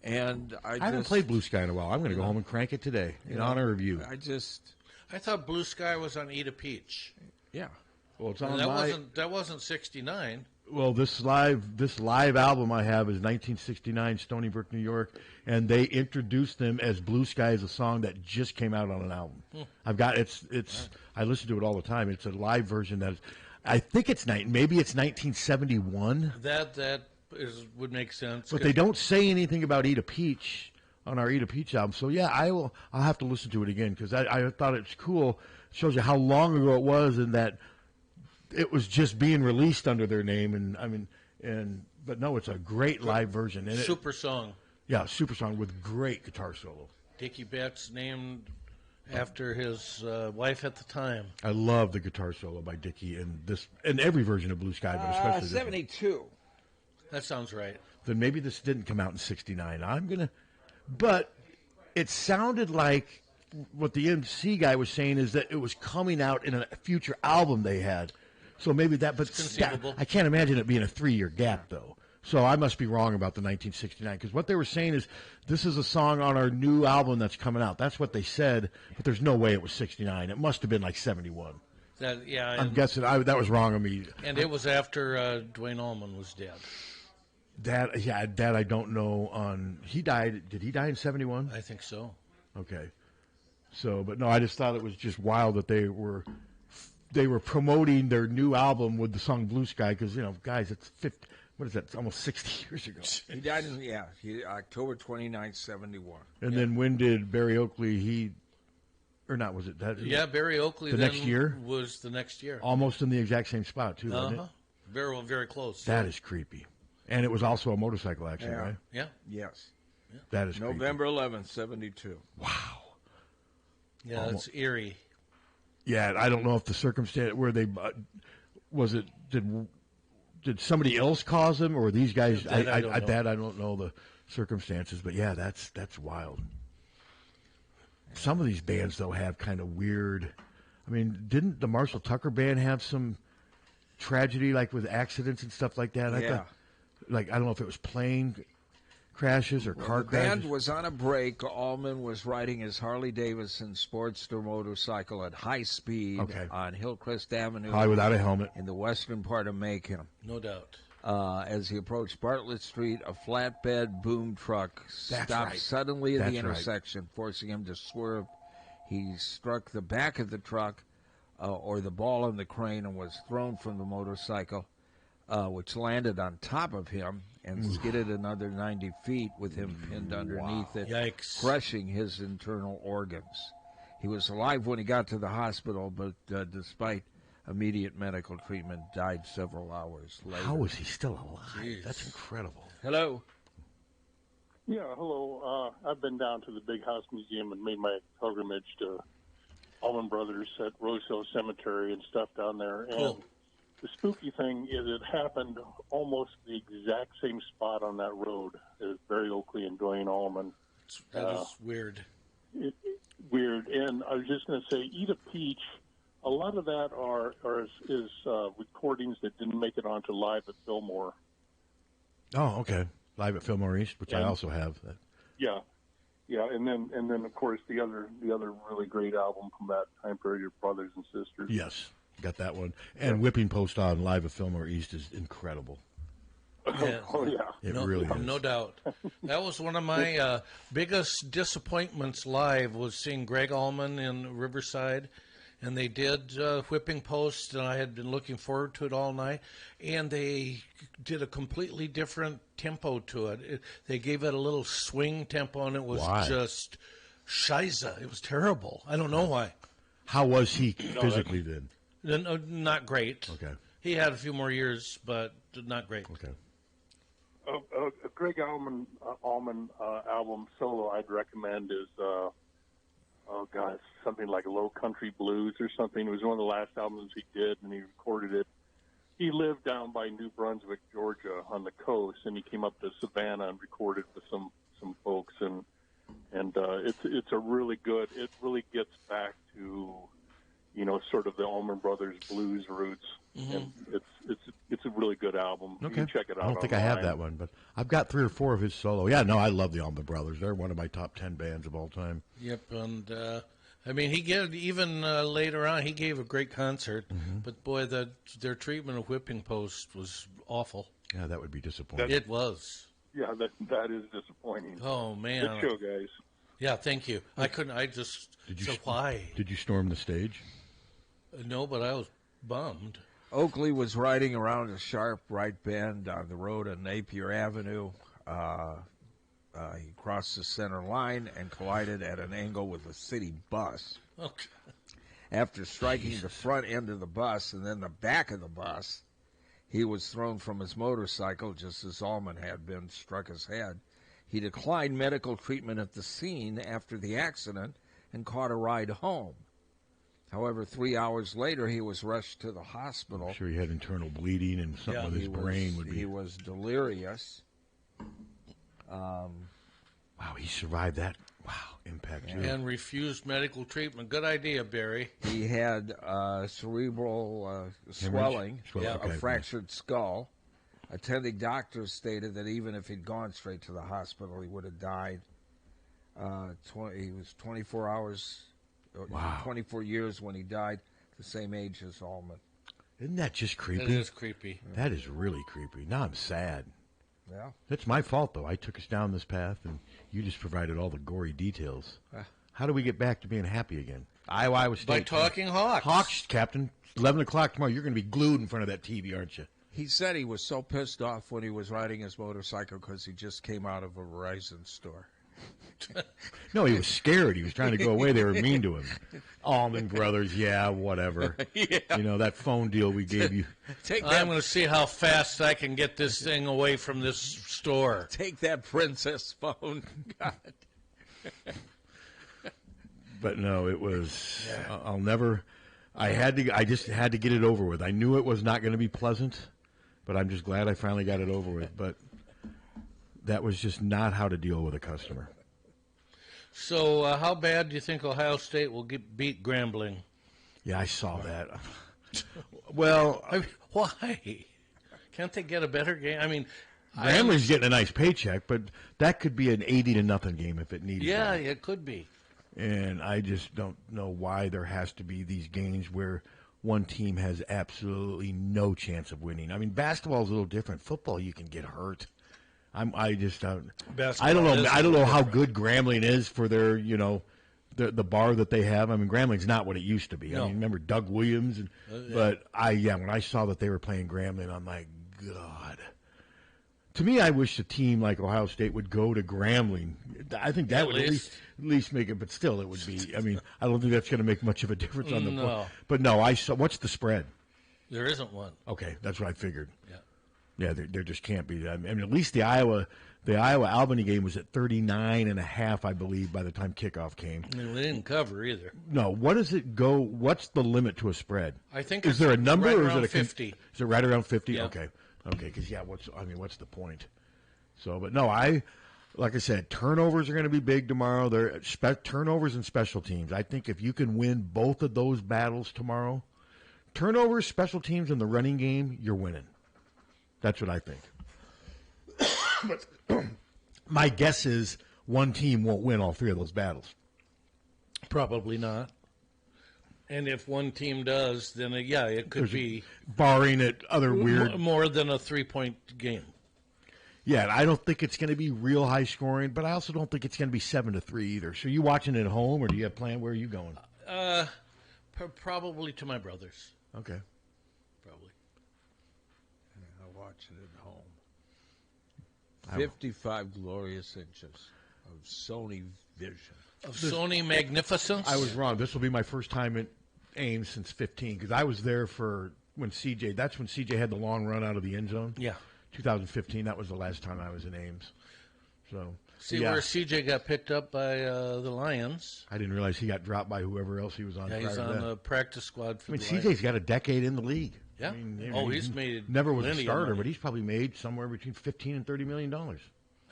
Speaker 1: And I
Speaker 2: haven't played Blue Sky in a while. I'm going to go home and crank it today in honor of you.
Speaker 3: I thought Blue Sky was on Eat a Peach.
Speaker 1: Yeah.
Speaker 2: Well, it's on
Speaker 3: that wasn't 69.
Speaker 2: Well, this live album I have is 1969, Stony Brook, New York, and they introduced them as Blue Sky as a song that just came out on an album. I've got it's I listen to it all the time. It's a live version that I think maybe it's 1971.
Speaker 3: That would make sense.
Speaker 2: But they don't say anything about Eat a Peach on our Eat a Peach album. So yeah, I'll have to listen to it again because I thought it's cool. It shows you how long ago it was and that it was just being released under their name, but no, it's a great live version. And
Speaker 3: super song.
Speaker 2: Yeah, super song with great guitar solo.
Speaker 3: Dickie Betts named after his wife at the time.
Speaker 2: I love the guitar solo by Dickie in every version of Blue Sky, but especially
Speaker 1: 72.
Speaker 3: That sounds right.
Speaker 2: Then maybe this didn't come out in 69. But it sounded like what the MC guy was saying is that it was coming out in a future album they had. So maybe I can't imagine it being a 3-year gap, though. So I must be wrong about the 1969, because what they were saying is this is a song on our new album that's coming out. That's what they said, but there's no way it was 69. It must have been like 71. I'm guessing that was wrong of me.
Speaker 3: And it was after Dwayne Allman was dead.
Speaker 2: That I don't know. He died. Did he die in 71?
Speaker 3: I think so.
Speaker 2: Okay. So, but no, I just thought it was just wild that they were promoting their new album with the song Blue Sky because, guys, it's 50, what is that? It's almost 60 years ago.
Speaker 1: He died October 29, 71.
Speaker 2: And then when did Barry Oakley, was it that?
Speaker 3: Yeah, Barry Oakley
Speaker 2: next year?
Speaker 3: Was the next year.
Speaker 2: Almost in the exact same spot, too, wasn't it?
Speaker 3: Very, very close.
Speaker 2: That is creepy. And it was also a motorcycle accident, right?
Speaker 3: Yeah.
Speaker 1: Yes.
Speaker 2: Yeah. That is
Speaker 1: November 11th, 72.
Speaker 2: Wow.
Speaker 3: Yeah, it's eerie.
Speaker 2: Yeah, I don't know if the circumstance where they did somebody else cause them or these guys? I don't know the circumstances, but yeah, that's wild. Some of these bands though have kind of weird. I mean, didn't the Marshall Tucker band have some tragedy like with accidents and stuff like that? I thought, I don't know if it was playing crashes or car
Speaker 1: The band
Speaker 2: crashes?
Speaker 1: was on a break. Allman was riding his Harley-Davidson Sportster motorcycle at high speed on Hillcrest Avenue.
Speaker 2: Probably without a helmet.
Speaker 1: In the western part of Macon.
Speaker 3: No doubt.
Speaker 1: As he approached Bartlett Street, a flatbed boom truck stopped suddenly at the intersection, forcing him to swerve. He struck the back of the truck, or the ball in the crane, and was thrown from the motorcycle, which landed on top of him and skidded another 90 feet with him pinned underneath it,
Speaker 3: Yikes.
Speaker 1: crushing his internal organs. He was alive when he got to the hospital, but despite immediate medical treatment, died several hours later.
Speaker 2: How is he still alive?
Speaker 1: Jeez.
Speaker 2: That's incredible.
Speaker 1: Hello.
Speaker 4: Yeah, hello. I've been down to the Big House Museum and made my pilgrimage to Allman Brothers at Rose Hill Cemetery and stuff down there. And the spooky thing is it happened almost the exact same spot on that road as Barry Oakley and Dwayne Allman.
Speaker 3: That is weird.
Speaker 4: Weird. And I was just going to say, Eat a Peach, a lot of that is recordings that didn't make it onto Live at Fillmore.
Speaker 2: Oh, okay. Live at Fillmore East, which I also have.
Speaker 4: Yeah, and then of course the other really great album from that time period, Your Brothers and Sisters.
Speaker 2: Yes, got that one. And Whipping Post on Live at Fillmore East is incredible.
Speaker 3: Yeah.
Speaker 4: Oh yeah,
Speaker 2: It really is.
Speaker 3: No doubt. That was one of my biggest disappointments live was seeing Greg Allman in Riverside. And they did Whipping Post, and I had been looking forward to it all night. And they did a completely different tempo to it. They gave it a little swing tempo, and it was just shiza. It was terrible. I don't know why.
Speaker 2: How was he physically then?
Speaker 3: Not great.
Speaker 2: Okay.
Speaker 3: He had a few more years, but not great.
Speaker 2: Okay.
Speaker 4: A Greg Allman album solo I'd recommend is something like Low Country Blues or something. It was one of the last albums he did, and he recorded it. He lived down by New Brunswick, Georgia, on the coast, and he came up to Savannah and recorded with some folks, and it's a really good. It really gets back to sort of the Allman Brothers blues roots, and it's a really good album.
Speaker 2: Okay.
Speaker 4: You can check it out.
Speaker 2: I don't think I have that one, but I've got 3 or 4 of his solo. Yeah, no, I love the Allman Brothers. They're one of my top 10 bands of all time.
Speaker 3: Yep, and I mean, he gave even later on. He gave a great concert, but boy, their treatment of Whipping Post was awful.
Speaker 2: Yeah, that would be disappointing.
Speaker 3: It was.
Speaker 4: Yeah, that is disappointing.
Speaker 3: Oh man,
Speaker 4: good show, guys.
Speaker 3: Yeah, thank you. I couldn't. I just. Why?
Speaker 2: Did you storm the stage?
Speaker 3: No, but I was bummed.
Speaker 1: Oakley was riding around a sharp right bend on the road on Napier Avenue. He crossed the center line and collided at an angle with a city bus.
Speaker 3: Okay.
Speaker 1: After striking the front end of the bus and then the back of the bus, he was thrown from his motorcycle just as Allman had been, struck his head. He declined medical treatment at the scene after the accident and caught a ride home. However, 3 hours later, he was rushed to the hospital.
Speaker 2: I'm sure he had internal bleeding and something with his brain would be.
Speaker 1: He was delirious.
Speaker 2: Wow, he survived that. Wow, impact.
Speaker 3: And refused medical treatment. Good idea, Barry.
Speaker 1: He had cerebral swelling, a fractured skull. Attending doctors stated that even if he'd gone straight to the hospital, he would have died. He was 24 hours.
Speaker 2: Wow.
Speaker 1: 24 years when he died, the same age as Allman.
Speaker 2: Isn't that just creepy?
Speaker 3: That is creepy.
Speaker 2: That is really creepy. Now I'm sad.
Speaker 1: Yeah.
Speaker 2: That's my fault, though. I took us down this path, and you just provided all the gory details. How do we get back to being happy again? Iowa State.
Speaker 3: By talking Hawks.
Speaker 2: Hawks, Captain. 11 o'clock tomorrow. You're going to be glued in front of that TV, aren't you?
Speaker 1: He said he was so pissed off when he was riding his motorcycle because he just came out of a Verizon store.
Speaker 2: No, he was scared. He was trying to go away. They were mean to him. Allman Brothers, yeah, whatever.
Speaker 1: Yeah.
Speaker 2: You know, that phone deal we gave you.
Speaker 3: I'm going to see how fast I can get this thing away from this store.
Speaker 1: Take that princess phone. God.
Speaker 2: But no, it was. I'll never. I just had to get it over with. I knew it was not going to be pleasant, but I'm just glad I finally got it over with. But that was just not how to deal with a customer.
Speaker 3: So how bad do you think Ohio State will beat Grambling?
Speaker 2: Yeah, I saw that. Well,
Speaker 3: why? Can't they get a better game? I mean,
Speaker 2: Gramblin's getting a nice paycheck, but that could be an 80-0 game if it needed.
Speaker 3: Yeah, it could be.
Speaker 2: And I just don't know why there has to be these games where one team has absolutely no chance of winning. I mean, basketball is a little different. Football, you can get hurt. I don't know how good Grambling is for their, the bar that they have. I mean, Grambling's not what it used to be.
Speaker 3: No.
Speaker 2: I mean, remember Doug Williams? But when I saw that they were playing Grambling, I'm like, God. To me, I wish a team like Ohio State would go to Grambling. I think that would at least make it, but still it would be. I mean, I don't think that's going to make much of a difference on the
Speaker 3: No.
Speaker 2: But no, I saw. What's the spread?
Speaker 3: There isn't one.
Speaker 2: Okay, that's what I figured.
Speaker 3: Yeah.
Speaker 2: Yeah, there just can't be. I mean, at least the Iowa Albany game was at 39.5, I believe, by the time kickoff came.
Speaker 3: I mean, we didn't cover either.
Speaker 2: No, what does it go? What's the limit to a spread?
Speaker 3: I think
Speaker 2: is there a number
Speaker 3: right
Speaker 2: or is
Speaker 3: around
Speaker 2: it
Speaker 3: 50?
Speaker 2: Is it right around 50?
Speaker 3: Yeah.
Speaker 2: Okay, because what's the point? So, but no, like I said, turnovers are going to be big tomorrow. They're turnovers and special teams. I think if you can win both of those battles tomorrow, turnovers, special teams, and the running game, you're winning. That's what I think. My guess is one team won't win all three of those battles.
Speaker 3: Probably not. And if one team does, then it could be
Speaker 2: barring it other weird
Speaker 3: more than a 3-point game.
Speaker 2: Yeah, and I don't think it's going to be real high scoring, but I also don't think it's going to be 7-3 either. So you watching it at home, or do you have plan? Where are you going?
Speaker 3: Probably to my brother's.
Speaker 2: Okay.
Speaker 3: Probably.
Speaker 1: I'll watch it at home. 55 glorious inches of Sony vision.
Speaker 3: Of Sony magnificence?
Speaker 2: I was wrong. This will be my first time at Ames since 15, because I was there for that's when CJ had the long run out of the end zone.
Speaker 3: Yeah.
Speaker 2: 2015, that was the last time I was in Ames. So
Speaker 3: where CJ got picked up by the Lions.
Speaker 2: I didn't realize he got dropped by whoever else he was on.
Speaker 3: Yeah, he's on the practice squad for the
Speaker 2: CJ's
Speaker 3: Lions.
Speaker 2: got a decade in the league.
Speaker 3: Yeah. He's made
Speaker 2: never was a
Speaker 3: plenty of
Speaker 2: starter,
Speaker 3: money.
Speaker 2: but he's probably made somewhere between $15 and $30 million.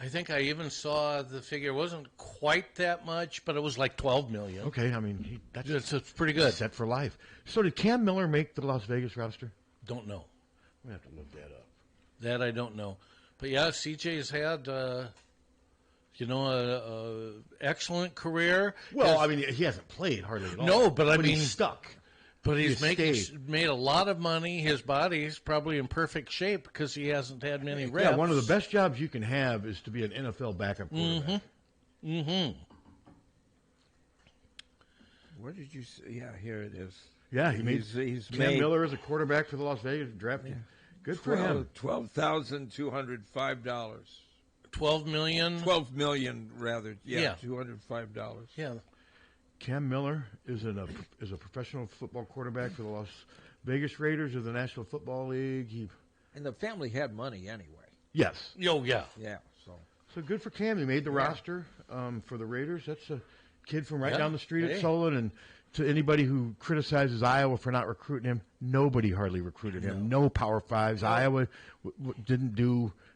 Speaker 3: I think I even saw the figure. It wasn't quite that much, but it was like $12 million.
Speaker 2: Okay, I mean
Speaker 3: that's pretty good.
Speaker 2: Set for life. So did Cam Miller make the Las Vegas roster?
Speaker 3: Don't know.
Speaker 2: We have to look that up.
Speaker 3: That I don't know. But yeah, CJ's had, a excellent career.
Speaker 2: Well, I mean, he hasn't played hardly at all.
Speaker 3: No, but I mean,
Speaker 2: he's stuck.
Speaker 3: But he's made a lot of money. His body's probably in perfect shape because he hasn't had many reps.
Speaker 2: Yeah, one of the best jobs you can have is to be an NFL backup quarterback.
Speaker 3: Mm-hmm.
Speaker 1: Where did you see? Yeah, here it is.
Speaker 2: Yeah,
Speaker 1: he's
Speaker 2: Cam
Speaker 1: made
Speaker 2: Miller is a quarterback for the Las Vegas draft team. Good for him.
Speaker 1: $12,205.
Speaker 3: $12 million.
Speaker 1: $12 million, rather.
Speaker 3: Yeah.
Speaker 1: $205.
Speaker 3: Yeah.
Speaker 2: Cam Miller is a professional football quarterback for the Las Vegas Raiders of the National Football League.
Speaker 1: And the family had money anyway.
Speaker 2: Yes.
Speaker 3: Oh, yeah.
Speaker 1: Yeah.
Speaker 2: So good for Cam. He made the roster for the Raiders. That's a kid from right down the street at Solon. And to anybody who criticizes Iowa for not recruiting him, nobody hardly recruited him. No Power Fives. Iowa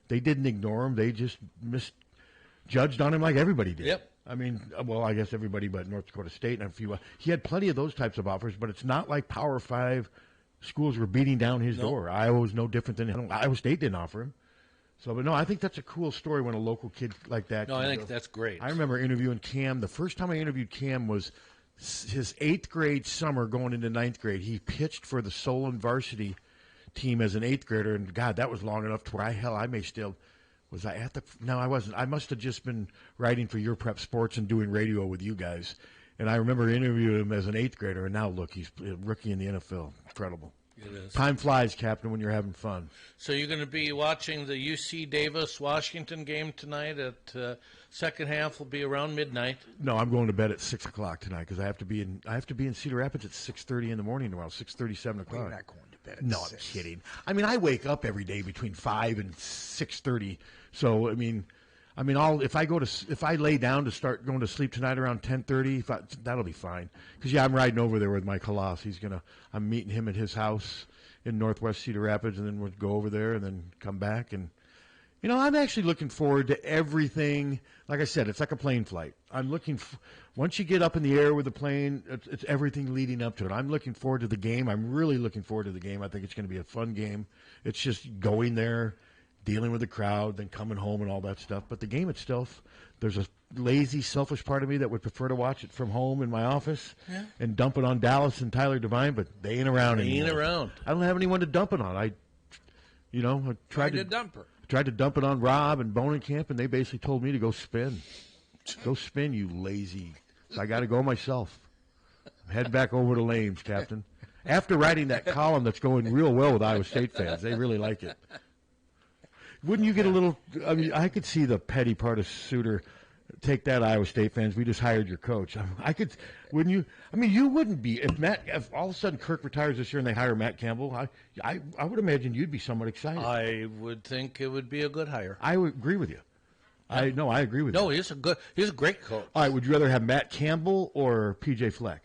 Speaker 2: they didn't ignore him. They just misjudged on him like everybody did.
Speaker 3: Yep.
Speaker 2: I mean, well, I guess everybody but North Dakota State and a few. He had plenty of those types of offers, but it's not like Power 5 schools were beating down his door. Iowa was no different than Iowa State didn't offer him. So, but no, I think that's a cool story when a local kid like that.
Speaker 3: No, I think that's great.
Speaker 2: I remember interviewing Cam. The first time I interviewed Cam was his 8th grade summer going into 9th grade. He pitched for the Solon varsity team as an 8th grader, and God, that was long enough to where I may still. Was I at the? No, I wasn't. I must have just been writing for Your Prep Sports and doing radio with you guys. And I remember interviewing him as an 8th grader, and now look, he's a rookie in the NFL. Incredible.
Speaker 3: It is.
Speaker 2: Time flies, Captain, when you're having fun.
Speaker 3: So you're going to be watching the UC Davis-Washington game tonight at second half will be around midnight.
Speaker 2: No, I'm going to bed at 6 o'clock tonight because I have to be in Cedar Rapids at 6:30 in the morning tomorrow. 6:30, 7 o'clock.
Speaker 1: You're not going to bed at
Speaker 2: No,
Speaker 1: 6.
Speaker 2: I'm kidding. I mean, I wake up every day between 5 and 6:30. So I mean, if I lay down to start going to sleep tonight around 10:30, that'll be fine. Because I'm riding over there with Mike Halas. I'm meeting him at his house in Northwest Cedar Rapids, and then we'll go over there and then come back. And I'm actually looking forward to everything. Like I said, it's like a plane flight. Once you get up in the air with the plane, it's everything leading up to it. I'm looking forward to the game. I'm really looking forward to the game. I think it's going to be a fun game. It's just going there, dealing with the crowd, then coming home and all that stuff. But the game itself, there's a lazy, selfish part of me that would prefer to watch it from home in my office and dump it on Dallas and Tyler Devine, but they ain't around anymore. I don't have anyone to dump it on. I tried to dump her. Tried to dump it on Rob and Bonenkamp, and they basically told me to go spin. Go spin, you lazy. So I got to go myself. I'm heading back over to Lames, Captain. After writing that column that's going real well with Iowa State fans, they really like it. Wouldn't you get a little? I mean, I could see the petty part of Suter. Take that, Iowa State fans. We just hired your coach. I could. Wouldn't you? I mean, you wouldn't be if all of a sudden Kirk retires this year and they hire Matt Campbell. I would imagine you'd be somewhat excited.
Speaker 3: I would think it would be a good hire.
Speaker 2: I would agree with you. I agree with you.
Speaker 3: No, he's a great coach.
Speaker 2: All right, would you rather have Matt Campbell or PJ Fleck?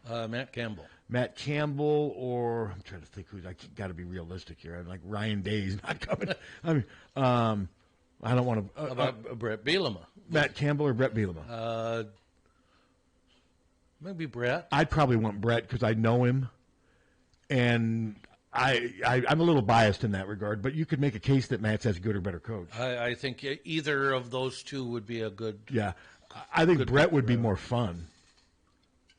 Speaker 3: Matt Campbell.
Speaker 2: Matt Campbell, or I'm trying to think who's. I got to be realistic here. I'm like Ryan Day's not coming. I mean, I don't want to.
Speaker 3: About Brett Bielema.
Speaker 2: Matt Campbell or Brett Bielema?
Speaker 3: Maybe Brett.
Speaker 2: I'd probably want Brett because I know him, and I'm a little biased in that regard. But you could make a case that Matt's as good or better coach.
Speaker 3: I think either of those two would be a good.
Speaker 2: Yeah, I think Brett would be more fun.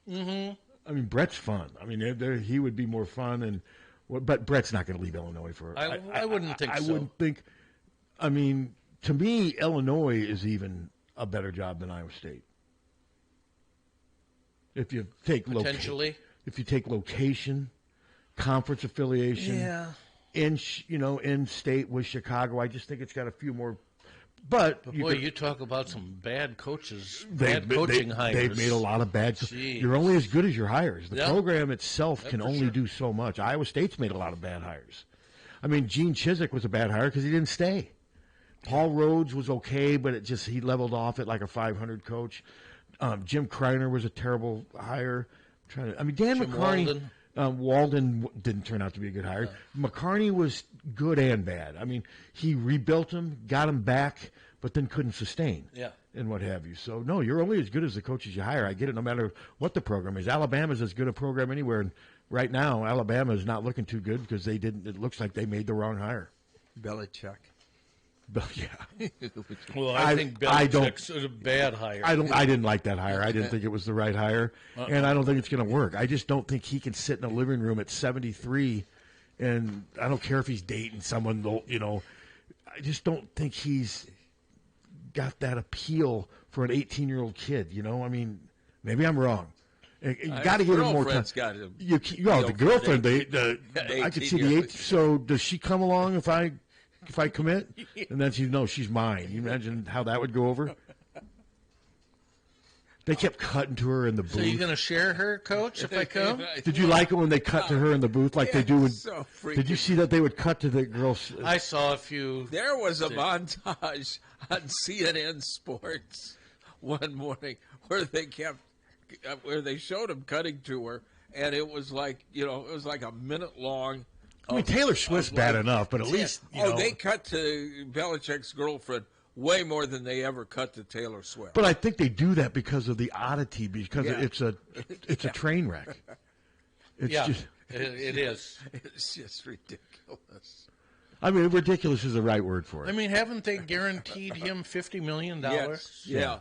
Speaker 3: Mm-hmm.
Speaker 2: I mean, Brett's fun. I mean, he would be more fun, but Brett's not going to leave Illinois for.
Speaker 3: I wouldn't think so.
Speaker 2: I wouldn't think. I mean, to me, Illinois is even a better job than Iowa State. If you take
Speaker 3: potentially,
Speaker 2: if you take location, conference affiliation, in state with Chicago, I just think it's got a few more. But
Speaker 3: boy, you talk about some bad coaches, coaching hires.
Speaker 2: They've made a lot of bad. You're only as good as your hires. The program itself can only do so much. Iowa State's made a lot of bad hires. I mean, Gene Chizik was a bad hire because he didn't stay. Paul Rhodes was okay, but he leveled off at like a 500 coach. Jim Kreiner was a terrible hire. Dan McCarney. Walden didn't turn out to be a good hire. McCarney was good and bad. I mean, he rebuilt him, got him back, but then couldn't sustain.
Speaker 3: Yeah.
Speaker 2: And what have you. So, no, you're only as good as the coaches you hire. I get it no matter what the program is. Alabama's as good a program anywhere. And right now, Alabama is not looking too good because it looks like they made the wrong hire.
Speaker 1: Belichick.
Speaker 2: Yeah.
Speaker 3: Well, I think Belichick's a bad hire.
Speaker 2: I didn't like that hire. I didn't think it was the right hire, and I don't think it's going to work. I just don't think he can sit in a living room at 73, and I don't care if he's dating someone. I just don't think he's got that appeal for an 18-year-old kid. I mean, maybe I'm wrong. You got to give him more time. The girlfriend. I could see the 8. So does she come along if I commit? And then she's mine. You imagine how that would go over? They kept cutting to her in the booth.
Speaker 3: So you're going to share her, Coach, if I come?
Speaker 2: Did you like it when they cut to her in the booth like they do? Did you see that they would cut to the girls?
Speaker 3: I saw a few.
Speaker 1: There was a montage on CNN Sports one morning where they showed him cutting to her, and it was like a minute long.
Speaker 2: I mean, Taylor Swift's bad enough, but at least
Speaker 1: they cut to Belichick's girlfriend way more than they ever cut to Taylor Swift.
Speaker 2: But I think they do that because of the oddity, because it's a train wreck.
Speaker 3: It is.
Speaker 1: It's just ridiculous.
Speaker 2: I mean, ridiculous is the right word for it.
Speaker 3: I mean, haven't they guaranteed him $50 million?
Speaker 1: Yes. Yeah.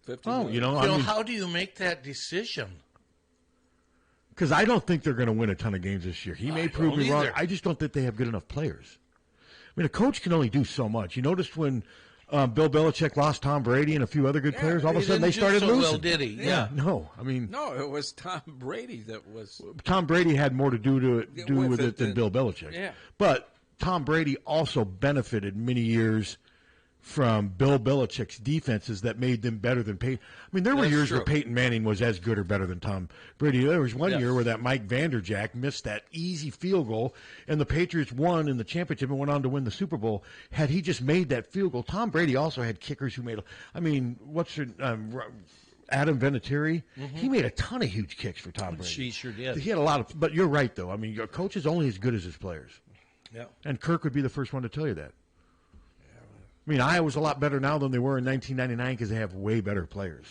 Speaker 2: $50 million.
Speaker 3: How do you make that decision?
Speaker 2: Because I don't think they're going to win a ton of games this year. He may prove me wrong. I just don't think they have good enough players. I mean, a coach can only do so much. You noticed when Bill Belichick lost Tom Brady and a few other good players, all of a sudden they started losing.
Speaker 3: Well, did he?
Speaker 2: Yeah. No, I mean.
Speaker 1: No, it was Tom Brady that was.
Speaker 2: Tom Brady had more to do with it than Bill Belichick.
Speaker 1: Yeah.
Speaker 2: But Tom Brady also benefited many years from Bill Belichick's defenses that made them better than Peyton. I mean, there were years where Peyton Manning was as good or better than Tom Brady. There was one year where that Mike Vanderjagt missed that easy field goal, and the Patriots won in the championship and went on to win the Super Bowl. Had he just made that field goal, Tom Brady also had kickers who made. Adam Vinatieri? Mm-hmm. He made a ton of huge kicks for Tom Brady.
Speaker 3: He sure did.
Speaker 2: He had a lot of. But you're right, though. I mean, your coach is only as good as his players.
Speaker 3: Yeah.
Speaker 2: And Kirk would be the first one to tell you that. I mean, Iowa's a lot better now than they were in 1999 because they have way better players.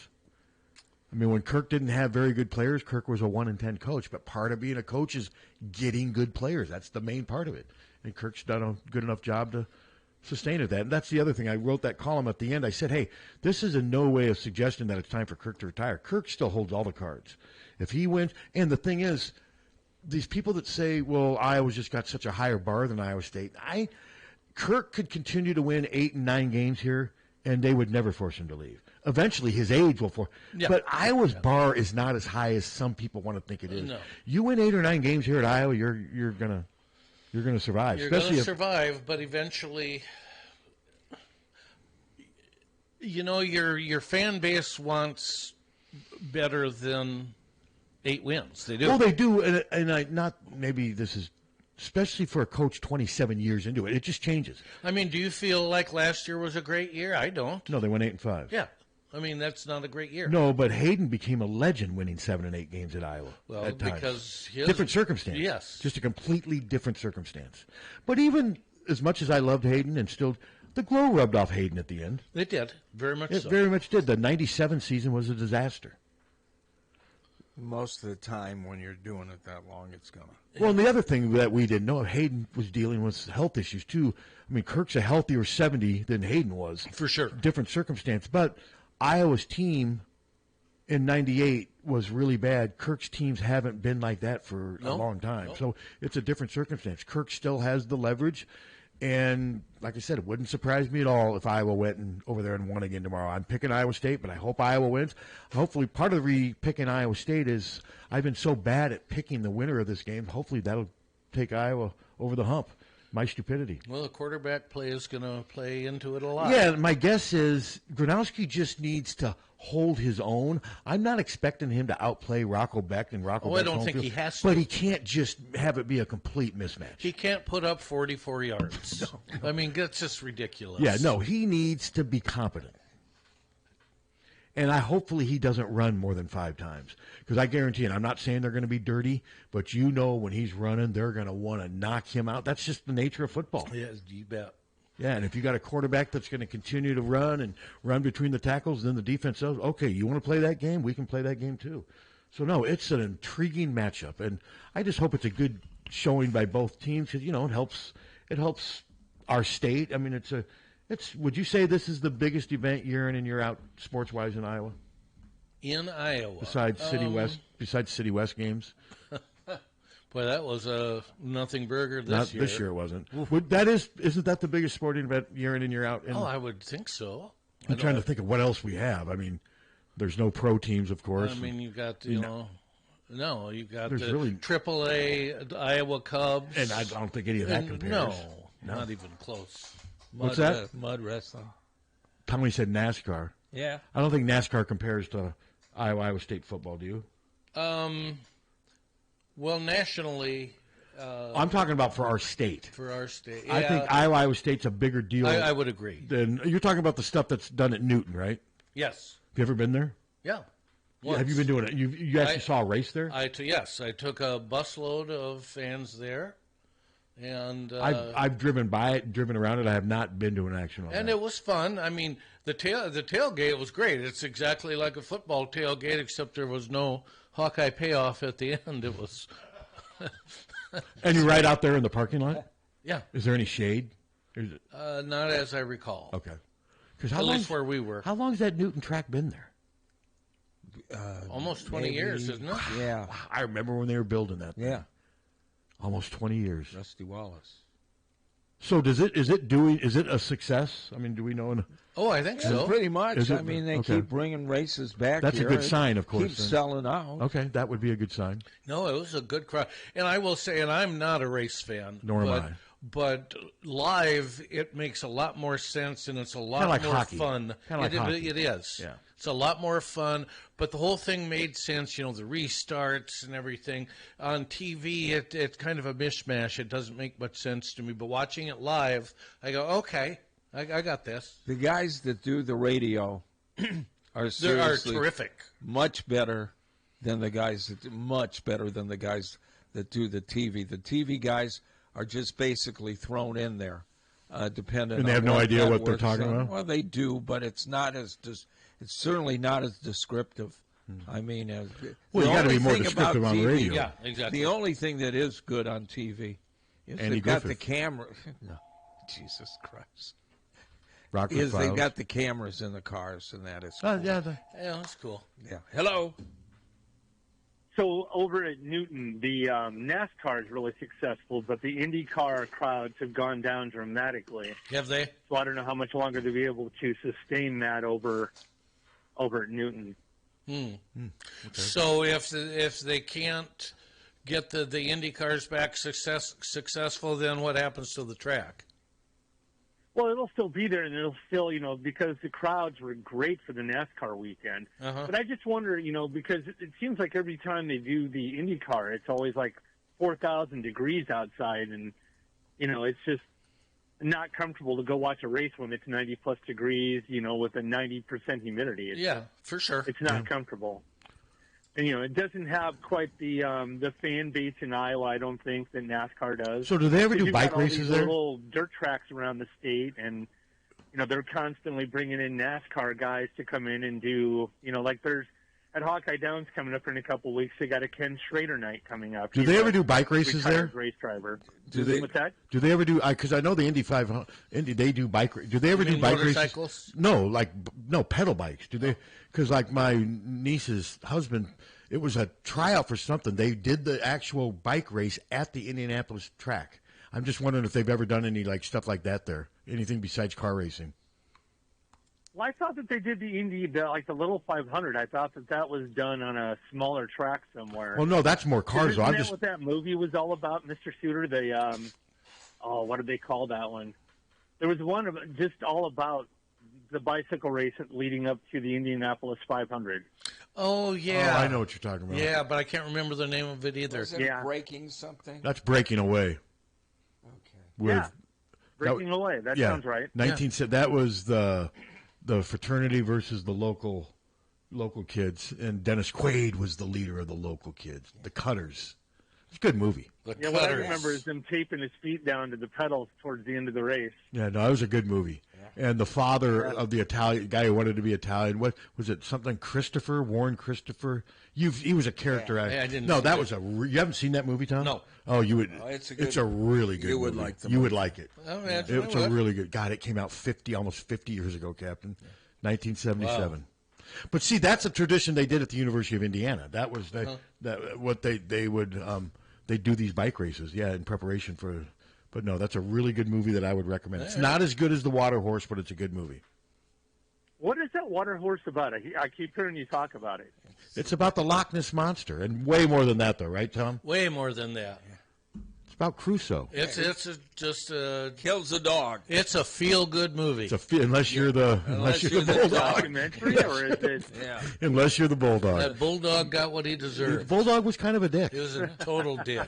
Speaker 2: I mean, when Kirk didn't have very good players, Kirk was a 1-10 coach. But part of being a coach is getting good players. That's the main part of it. And Kirk's done a good enough job to sustain at that. And that's the other thing. I wrote that column at the end. I said, hey, this is in no way a suggestion that it's time for Kirk to retire. Kirk still holds all the cards. If he wins, and the thing is, these people that say, well, Iowa's just got such a higher bar than Iowa State, Kirk could continue to win 8 and 9 games here, and they would never force him to leave. Eventually, his age will force. Yeah. But Iowa's bar is not as high as some people want to think it is.
Speaker 3: No.
Speaker 2: You win 8 or 9 games here at Iowa, you're gonna survive.
Speaker 3: You're going to survive, but eventually, your fan base wants better than 8 wins. They do.
Speaker 2: Well, they do, and not maybe this is. Especially for a coach 27 years into it. It just changes.
Speaker 3: I mean, do you feel like last year was a great year? I don't.
Speaker 2: No, they went 8 and 5.
Speaker 3: Yeah. I mean, that's not a great year.
Speaker 2: No, but Hayden became a legend winning 7 and 8 games at Iowa.
Speaker 3: Well,
Speaker 2: at times.
Speaker 3: Because
Speaker 2: different circumstance.
Speaker 3: Yes.
Speaker 2: Just a completely different circumstance. But even as much as I loved Hayden and still, the glow rubbed off Hayden at the end.
Speaker 3: It did. Very much so.
Speaker 2: It very much did. The 97 season was a disaster.
Speaker 1: Most of the time when you're doing it that long, it's going to.
Speaker 2: Well, and the other thing that we didn't know, Hayden was dealing with health issues, too. I mean, Kirk's a healthier 70 than Hayden was.
Speaker 3: For sure.
Speaker 2: Different circumstance. But Iowa's team in 98 was really bad. Kirk's teams haven't been like that for a long time. So it's a different circumstance. Kirk still has the leverage. And like I said, it wouldn't surprise me at all if Iowa went over there and won again tomorrow. I'm picking Iowa State, but I hope Iowa wins. Hopefully, part of the picking Iowa State is I've been so bad at picking the winner of this game. Hopefully, that'll take Iowa over the hump. My stupidity.
Speaker 3: Well, the quarterback play is going to play into it a lot.
Speaker 2: Yeah, my guess is Gronowski just needs to hold his own. I'm not expecting him to outplay Rocco Beck and Rocco Beck's
Speaker 3: I don't think he has to.
Speaker 2: But he can't just have it be a complete mismatch.
Speaker 3: He can't put up 44 yards. No. I mean, that's just ridiculous.
Speaker 2: Yeah, no, he needs to be competent. And hopefully he doesn't run more than 5 times. Because I guarantee, and I'm not saying they're going to be dirty, but when he's running, they're going to want to knock him out. That's just the nature of football.
Speaker 3: Yeah, you bet.
Speaker 2: Yeah, and if you got a quarterback that's going to continue to run and run between the tackles, then the defense says, okay, you want to play that game? We can play that game too. So, no, it's an intriguing matchup. And I just hope it's a good showing by both teams because, it helps our state. I mean, would you say this is the biggest event year in and year out sports-wise in Iowa?
Speaker 3: In Iowa.
Speaker 2: Besides City West games?
Speaker 3: Boy, that was a nothing burger this year.
Speaker 2: This year it wasn't. Isn't that the biggest sporting event year in and year out?
Speaker 3: I would think so.
Speaker 2: I'm trying to think of what else we have. I mean, there's no pro teams, of course.
Speaker 3: I mean, you've got, you've got the AAA Iowa Cubs.
Speaker 2: And I don't think any of that compares.
Speaker 3: No, not even close.
Speaker 2: What's that?
Speaker 1: Mud wrestling.
Speaker 2: Tommy said NASCAR.
Speaker 1: Yeah.
Speaker 2: I don't think NASCAR compares to Iowa State football, do you?
Speaker 3: Well, nationally...
Speaker 2: I'm talking about for our state.
Speaker 3: For our state, yeah.
Speaker 2: I think Iowa State's a bigger deal.
Speaker 3: I would agree.
Speaker 2: You're talking about the stuff that's done at Newton, right?
Speaker 3: Yes.
Speaker 2: Have you ever been there?
Speaker 3: Yeah.
Speaker 2: Once. Have you been doing it? You actually saw a race there?
Speaker 3: Yes. I took a busload of fans there. And
Speaker 2: I've driven by it, driven around it. I have not been to an actual.
Speaker 3: And it was fun. I mean, the tailgate was great. It's exactly like a football tailgate, except there was no Hawkeye payoff at the end. It was.
Speaker 2: And you're right out there in the parking lot?
Speaker 3: Yeah.
Speaker 2: Is there any shade?
Speaker 3: Not as I recall.
Speaker 2: Okay.
Speaker 3: At least where we were.
Speaker 2: How long has that Newton track been there?
Speaker 3: Almost 20 years, isn't it?
Speaker 1: Yeah.
Speaker 2: I remember when they were building that thing.
Speaker 1: Yeah.
Speaker 2: Almost 20 years.
Speaker 1: Rusty Wallace.
Speaker 2: So is it a success? I mean, do we know?
Speaker 3: Oh, I think so.
Speaker 1: Pretty much. I mean, they keep bringing races back.
Speaker 2: That's
Speaker 1: here.
Speaker 2: a good sign, of course.
Speaker 1: Keep selling out.
Speaker 2: Okay, that would be a good sign.
Speaker 3: No, it was a good crowd. And I will say, and I'm not a race fan.
Speaker 2: Nor am I.
Speaker 3: But live, it makes a lot more sense, and it's a lot
Speaker 2: like
Speaker 3: more
Speaker 2: hockey.
Speaker 3: fun.
Speaker 2: Kind of like hockey.
Speaker 3: It is.
Speaker 2: Yeah.
Speaker 3: It's a lot more fun, but the whole thing made sense, the restarts and everything. On TV, it's kind of a mishmash. It doesn't make much sense to me, but watching it live, I go, okay, I got this.
Speaker 1: The guys that do the radio are seriously
Speaker 3: terrific.
Speaker 1: Much better than the guys that do the TV. The TV guys are just basically thrown in there, depending.
Speaker 2: And they
Speaker 1: on
Speaker 2: have no idea what they're talking about.
Speaker 1: Well, they do, but it's not as it's certainly not as descriptive. I mean,
Speaker 2: you got to be more descriptive on
Speaker 1: TV,
Speaker 2: radio.
Speaker 3: Yeah, exactly.
Speaker 1: The only thing that is good on TV is
Speaker 2: Andy
Speaker 1: they've got
Speaker 2: Griffith.
Speaker 1: the camera. No. Jesus Christ.
Speaker 2: Rocket
Speaker 1: Is they've
Speaker 2: Clouds.
Speaker 1: got the cameras in the cars, and that is cool.
Speaker 2: Yeah,
Speaker 3: Yeah, that's cool.
Speaker 1: Yeah. Hello.
Speaker 5: So over at Newton, the NASCAR is really successful, but the IndyCar crowds have gone down dramatically.
Speaker 3: Have they?
Speaker 5: So I don't know how much longer they'll be able to sustain that over at Newton.
Speaker 3: Okay. So if they can't get the Indy cars back successful, then what happens to the track?
Speaker 5: Well, it'll still be there, and it'll still, because the crowds were great for the NASCAR weekend.
Speaker 3: Uh-huh.
Speaker 5: But I just wonder, because it seems like every time they do the IndyCar, it's always like 4,000 degrees outside, and, it's just not comfortable to go watch a race when it's 90-plus degrees, with a 90% humidity.
Speaker 3: Yeah, for sure.
Speaker 5: It's not comfortable. And, it doesn't have quite the fan base in Iowa, I don't think, that NASCAR does.
Speaker 2: So do they ever do
Speaker 5: You've
Speaker 2: bike
Speaker 5: got all
Speaker 2: races
Speaker 5: these
Speaker 2: there?
Speaker 5: Little dirt tracks around the state, and, they're constantly bringing in NASCAR guys to come in and do, like there's at Hawkeye Downs coming up in a couple of weeks, they got a Ken Schrader night coming up.
Speaker 2: Do they ever do bike races there?
Speaker 5: Retired race driver.
Speaker 2: What's
Speaker 5: that?
Speaker 2: Do they ever do? Because I know the Indy 500. They do bike. Do they ever
Speaker 3: You
Speaker 2: do
Speaker 3: mean
Speaker 2: bike
Speaker 3: motorcycles?
Speaker 2: races? No, pedal bikes. Do they? Because like my niece's husband, it was a tryout for something. They did the actual bike race at the Indianapolis track. I'm just wondering if they've ever done any stuff like that there. Anything besides car racing.
Speaker 5: Well, I thought that they did the Indy, the little 500. I thought that was done on a smaller track somewhere.
Speaker 2: Well, no, that's more cars.
Speaker 5: Isn't that what that movie was all about, Mr. Suter? The what did they call that one? There was one just all about the bicycle race leading up to the Indianapolis 500.
Speaker 3: Oh, yeah.
Speaker 2: Oh, I know what you're talking about.
Speaker 3: Yeah, but I can't remember the name of it either.
Speaker 1: Was it breaking something?
Speaker 2: That's Breaking Away.
Speaker 1: Okay.
Speaker 5: Breaking Away. That sounds right.
Speaker 2: That was the fraternity versus the local kids, and Dennis Quaid was the leader of the local kids, the Cutters. It's a good movie.
Speaker 5: What I remember is them taping his feet down to the pedals towards the end of the race.
Speaker 2: Yeah, no, it was a good movie. Yeah. And the father of the Italian guy who wanted to be Italian, what was it? Something Warren Christopher. He was a character actor.
Speaker 3: I didn't.
Speaker 2: No,
Speaker 3: see
Speaker 2: that was you haven't seen that movie, Tom?
Speaker 3: No.
Speaker 2: Oh, you would.
Speaker 1: It's
Speaker 2: a really good.
Speaker 1: You would
Speaker 2: movie.
Speaker 1: like the
Speaker 2: You would
Speaker 1: movie.
Speaker 2: like it.
Speaker 3: Oh, man,
Speaker 2: It's a really good. God, it came out almost 50 years ago, Captain. 1977.
Speaker 3: Wow.
Speaker 2: But see, that's a tradition they did at the University of Indiana. That was what they would they do these bike races, in preparation for. But no, that's a really good movie that I would recommend. It's not as good as The Water Horse, but it's a good movie.
Speaker 5: What is that Water Horse about? I keep hearing you talk about it.
Speaker 2: It's about the Loch Ness Monster, and way more than that, though, right, Tom?
Speaker 3: Way more than that.
Speaker 2: It's about Crusoe.
Speaker 3: It's just
Speaker 1: kills a dog.
Speaker 3: It's a feel-good movie.
Speaker 2: Unless you're the bulldog.
Speaker 5: Documentary, or is it?
Speaker 1: Yeah.
Speaker 2: Unless you're the bulldog.
Speaker 3: That bulldog got what he deserved.
Speaker 2: The bulldog was kind of a dick.
Speaker 3: He was a total dick.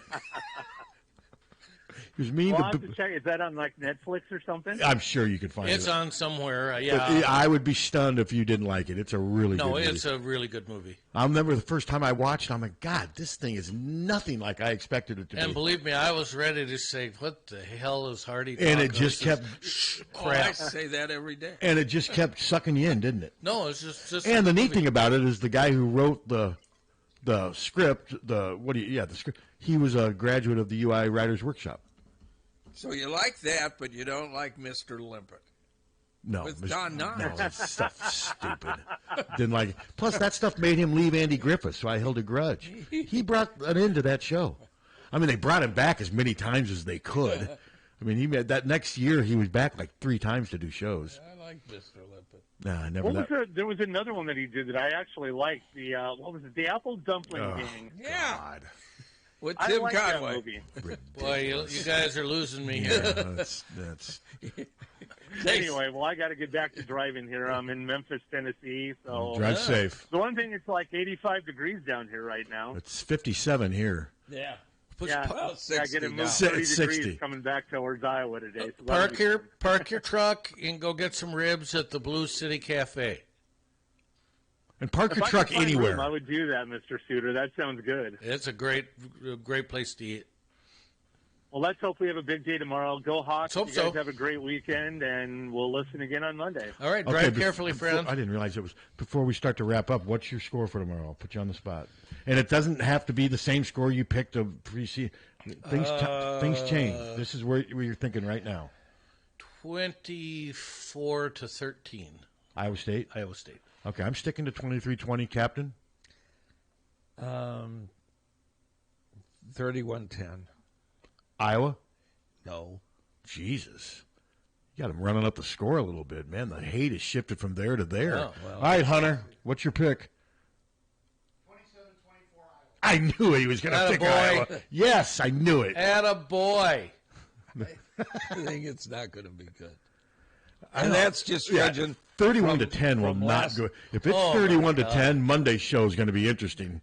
Speaker 2: He was mean
Speaker 5: Well, I
Speaker 2: to.
Speaker 5: have to check. Is that on Netflix or something?
Speaker 2: I'm sure you could find it.
Speaker 3: It's on somewhere.
Speaker 2: But
Speaker 3: Yeah.
Speaker 2: I would be stunned if you didn't like it. It's a really good movie.
Speaker 3: No, it's a really good movie.
Speaker 2: I remember the first time I watched it, I'm like, God, this thing is nothing like I expected it to
Speaker 3: And
Speaker 2: be.
Speaker 3: believe me, I was ready to say, "What the hell is Harty?"
Speaker 2: And it
Speaker 3: talking
Speaker 2: just
Speaker 3: about?
Speaker 2: kept.
Speaker 3: Crap.
Speaker 1: I say that every day.
Speaker 2: And it just kept sucking you in, didn't it?
Speaker 3: No, it's just.
Speaker 2: And the
Speaker 3: a
Speaker 2: neat
Speaker 3: movie.
Speaker 2: thing about it is the guy who wrote the script, the script. He was a graduate of the UI Writers Workshop.
Speaker 1: So you like that, but you don't like Mr. Limpet.
Speaker 2: No,
Speaker 1: With Don Knotts.
Speaker 2: No, that stuff's stupid. Didn't like it. Plus, that stuff made him leave Andy Griffith, so I held a grudge. He brought an end to that show. I mean, they brought him back as many times as they could. I mean, he made that next year. He was back like 3 times to do shows.
Speaker 1: I like Mr. Limpet.
Speaker 2: Nah, I never.
Speaker 5: There was another one that he did that I actually liked. The what was it? The Apple Dumpling Gang.
Speaker 1: Yeah.
Speaker 2: God.
Speaker 1: With
Speaker 5: I
Speaker 1: Tim
Speaker 5: like that
Speaker 1: Conway.
Speaker 5: movie.
Speaker 3: Boy, you guys are losing me here.
Speaker 2: Yeah, that's.
Speaker 5: Anyway, well, I got to get back to driving here. I'm in Memphis, Tennessee, so
Speaker 2: Drive safe.
Speaker 5: The one thing, it's like 85 degrees down here right now.
Speaker 2: It's 57 here.
Speaker 3: Yeah.
Speaker 1: Well, 60
Speaker 5: I get to move
Speaker 1: now.
Speaker 5: 30
Speaker 2: It's 60.
Speaker 5: degrees coming back towards Iowa today. So
Speaker 3: Park your truck and go get some ribs at the Blue City Cafe.
Speaker 2: And park
Speaker 5: If
Speaker 2: your
Speaker 5: I
Speaker 2: truck
Speaker 5: could find
Speaker 2: anywhere.
Speaker 5: room, I would do that, Mr. Suter. That sounds good.
Speaker 3: It's a great place to eat.
Speaker 5: Well, let's hope we have a big day tomorrow. Go Hawks.
Speaker 3: Hope
Speaker 5: you guys
Speaker 3: so.
Speaker 5: have a great weekend, and we'll listen again on Monday.
Speaker 3: All right, drive carefully, friend.
Speaker 2: I didn't realize it was. Before we start to wrap up, what's your score for tomorrow? I'll put you on the spot. And it doesn't have to be the same score you picked of pre-season. Things change. This is where you're thinking right now.
Speaker 3: 24-13.
Speaker 2: Iowa State?
Speaker 3: Iowa State.
Speaker 2: Okay, I'm sticking to 23-20, Captain.
Speaker 1: 31-10.
Speaker 2: Iowa?
Speaker 1: No.
Speaker 2: Jesus. You got him running up the score a little bit, man. The hate has shifted from there to there.
Speaker 1: Oh, well.
Speaker 2: All right, Hunter, what's your pick? 27-24 Iowa. I knew he was going to pick Iowa. Yes, I knew it.
Speaker 3: Attaboy.
Speaker 1: I think it's not going to be good. And that's just judging.
Speaker 2: 31-10 will not go. If it's 31-10, Monday's show is going to be interesting.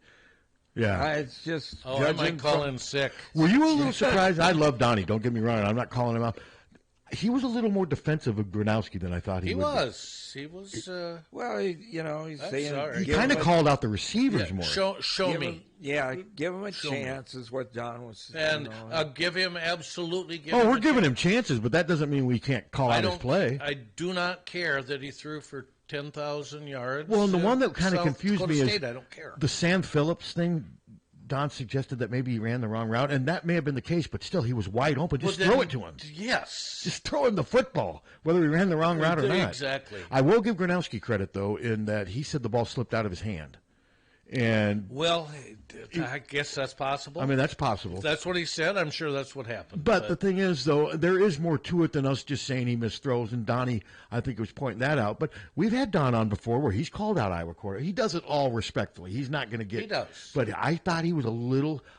Speaker 2: Yeah.
Speaker 1: It's just
Speaker 3: I might call in sick.
Speaker 2: Were you a little surprised? I love Donnie. Don't get me wrong. I'm not calling him out. He was a little more defensive of Gronowski than I thought he would.
Speaker 3: He was.
Speaker 1: Well, he's saying
Speaker 3: sorry.
Speaker 2: He kind of called out the receivers more.
Speaker 3: Show me.
Speaker 1: Give him a chance is what Don was saying.
Speaker 3: And give him absolutely.
Speaker 2: We're giving him chances, but that doesn't mean we can't call out his play.
Speaker 3: I do not care that he threw for 10,000 yards.
Speaker 2: Well, and the one that kind of confused me is
Speaker 3: I don't care.
Speaker 2: The Sam Phillips thing. Don suggested that maybe he ran the wrong route, and that may have been the case, but still, he was wide open. Just throw it to him.
Speaker 3: Yes.
Speaker 2: Just throw him the football, whether he ran the wrong route or not.
Speaker 3: Exactly.
Speaker 2: I will give Gronowski credit, though, in that he said the ball slipped out of his hand. And
Speaker 3: well, I guess that's possible.
Speaker 2: I mean, that's possible.
Speaker 3: If that's what he said, I'm sure that's what happened.
Speaker 2: But the thing is, though, there is more to it than us just saying he missed throws. And Donnie, I think, was pointing that out. But we've had Don on before where he's called out Iowa quarter. He does it all respectfully. He's not going to get.
Speaker 3: He does.
Speaker 2: But I thought he was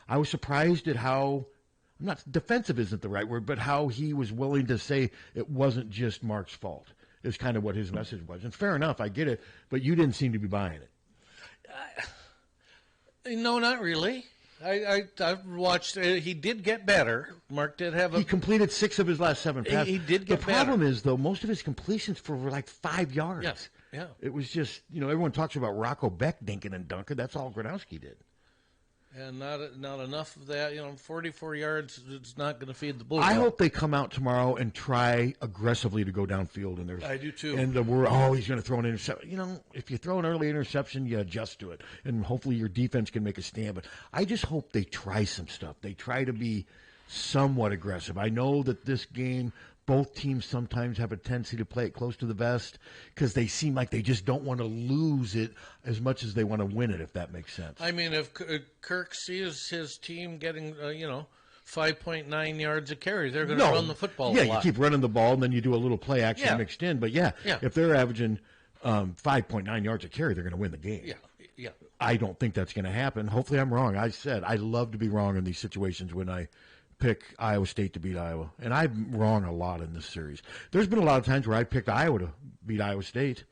Speaker 2: I was surprised at how. Not defensive isn't the right word, but how he was willing to say it wasn't just Mark's fault. Is kind of what his message was. And fair enough, I get it. But you didn't seem to be buying it.
Speaker 3: No, not really. I've watched. He did get better. Mark did have
Speaker 2: He completed 6 of his last 7 passes.
Speaker 3: He did get
Speaker 2: better. The problem is, though, most of his completions were like 5 yards.
Speaker 3: Yes. Yeah.
Speaker 2: It was just, everyone talks about Rocco Beck dinking and dunking. That's all Gronowski did.
Speaker 3: And not enough of that. 44 yards is not going to feed the bull.
Speaker 2: I hope they come out tomorrow and try aggressively to go downfield. And
Speaker 3: I do too.
Speaker 2: And he's going to throw an interception. If you throw an early interception, you adjust to it, and hopefully your defense can make a stand. But I just hope they try some stuff. They try to be somewhat aggressive. I know that this game, both teams sometimes have a tendency to play it close to the vest because they seem like they just don't want to lose it as much as they want to win it, if that makes sense.
Speaker 3: I mean, if Kirk sees his team getting, 5.9 yards a carry, they're going to run the football a lot.
Speaker 2: Yeah, you keep running the ball, and then you do a little play action mixed in. But, if they're averaging 5.9 yards a carry, they're going to win the game.
Speaker 3: Yeah.
Speaker 2: I don't think that's going to happen. Hopefully I'm wrong. I said I love to be wrong in these situations when I pick Iowa State to beat Iowa. And I'm wrong a lot in this series. There's been a lot of times where I picked Iowa to beat Iowa State,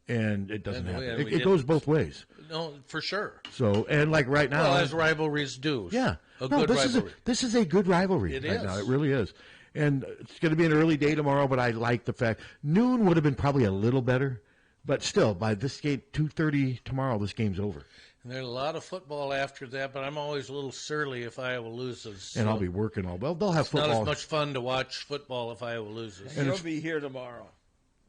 Speaker 2: and it doesn't happen. It goes both ways.
Speaker 3: No, for sure.
Speaker 2: So, and like right now.
Speaker 3: Well, as rivalries do.
Speaker 2: Yeah.
Speaker 3: Good rivalry.
Speaker 2: This is a good rivalry
Speaker 3: It
Speaker 2: right
Speaker 3: is.
Speaker 2: now. It really is. And it's going to be an early day tomorrow, but I like the fact. Noon would have been probably a little better, but still, by this game, 2:30 tomorrow, this game's over.
Speaker 3: And there's a lot of football after that, but I'm always a little surly if Iowa loses.
Speaker 2: And I'll be working all. Well, they'll have
Speaker 3: it's
Speaker 2: football.
Speaker 3: Not as much fun to watch football if Iowa loses.
Speaker 1: And you'll be here tomorrow,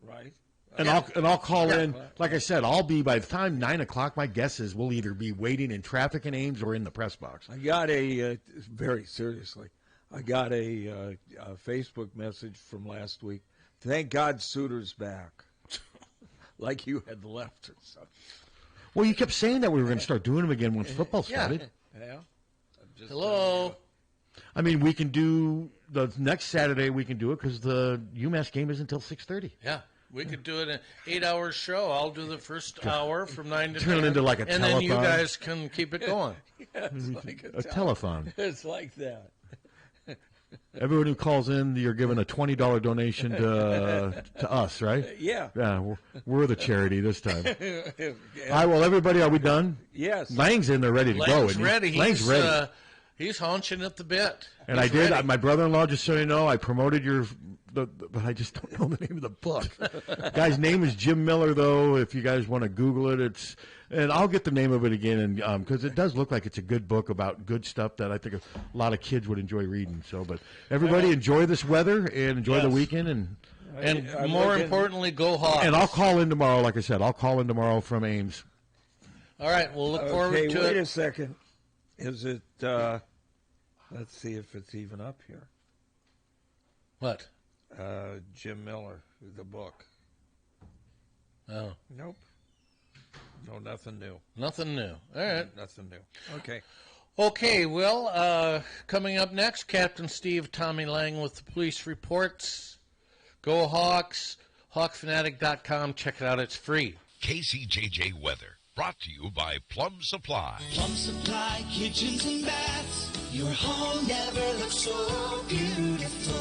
Speaker 1: right?
Speaker 2: And I'll call in. Like I said, I'll be by the time 9:00. My guess is we'll either be waiting in traffic in Ames or in the press box.
Speaker 1: I got very seriously. I got a Facebook message from last week. Thank God Suter's back. Like you had left or something.
Speaker 2: Well, you kept saying that we were going to start doing them again once football started.
Speaker 1: Yeah.
Speaker 3: Hello.
Speaker 2: I mean, we can do the next Saturday. We can do it because the UMass game is until 6:30.
Speaker 3: Yeah, we could do it an 8-hour show. I'll do the first hour from 9 to 10.
Speaker 2: Turn it into like a
Speaker 3: and
Speaker 2: telethon.
Speaker 3: then you guys can keep it going.
Speaker 1: Yeah, it's like
Speaker 2: a telethon.
Speaker 1: It's like that.
Speaker 2: Everyone who calls in, you're given a $20 donation to us, right?
Speaker 1: Yeah.
Speaker 2: Yeah, we're the charity this time. All right, well, everybody, are we done?
Speaker 1: Yes.
Speaker 2: Lang's in there ready to go.
Speaker 3: Lang's ready.
Speaker 2: Lang's ready.
Speaker 3: He's haunching at the bit.
Speaker 2: And I did. My brother-in-law, just so you know, I promoted but I just don't know the name of the book. Guy's name is Jim Miller, though. If you guys want to Google it, and I'll get the name of it again, and because it does look like it's a good book about good stuff that I think a lot of kids would enjoy reading. So, but everybody enjoy this weather and enjoy the weekend,
Speaker 3: and more importantly, go Hawks.
Speaker 2: And I'll call in tomorrow. Like I said, I'll call in tomorrow from Ames.
Speaker 3: All right, we'll look forward to it.
Speaker 1: Wait a second. Is it? Let's see if it's even up here.
Speaker 3: What?
Speaker 1: Jim Miller, the book.
Speaker 3: Oh.
Speaker 1: Nope. No, nothing new.
Speaker 3: Nothing new. All right.
Speaker 1: Nothing new. Okay.
Speaker 3: Okay, well, coming up next, Captain Steve, Tommy Lang with the police reports. Go Hawks, hawkfanatic.com. Check it out. It's free.
Speaker 21: KCJJ Weather, brought to you by Plum Supply.
Speaker 20: Plum Supply, kitchens and baths. Your home never looks so beautiful.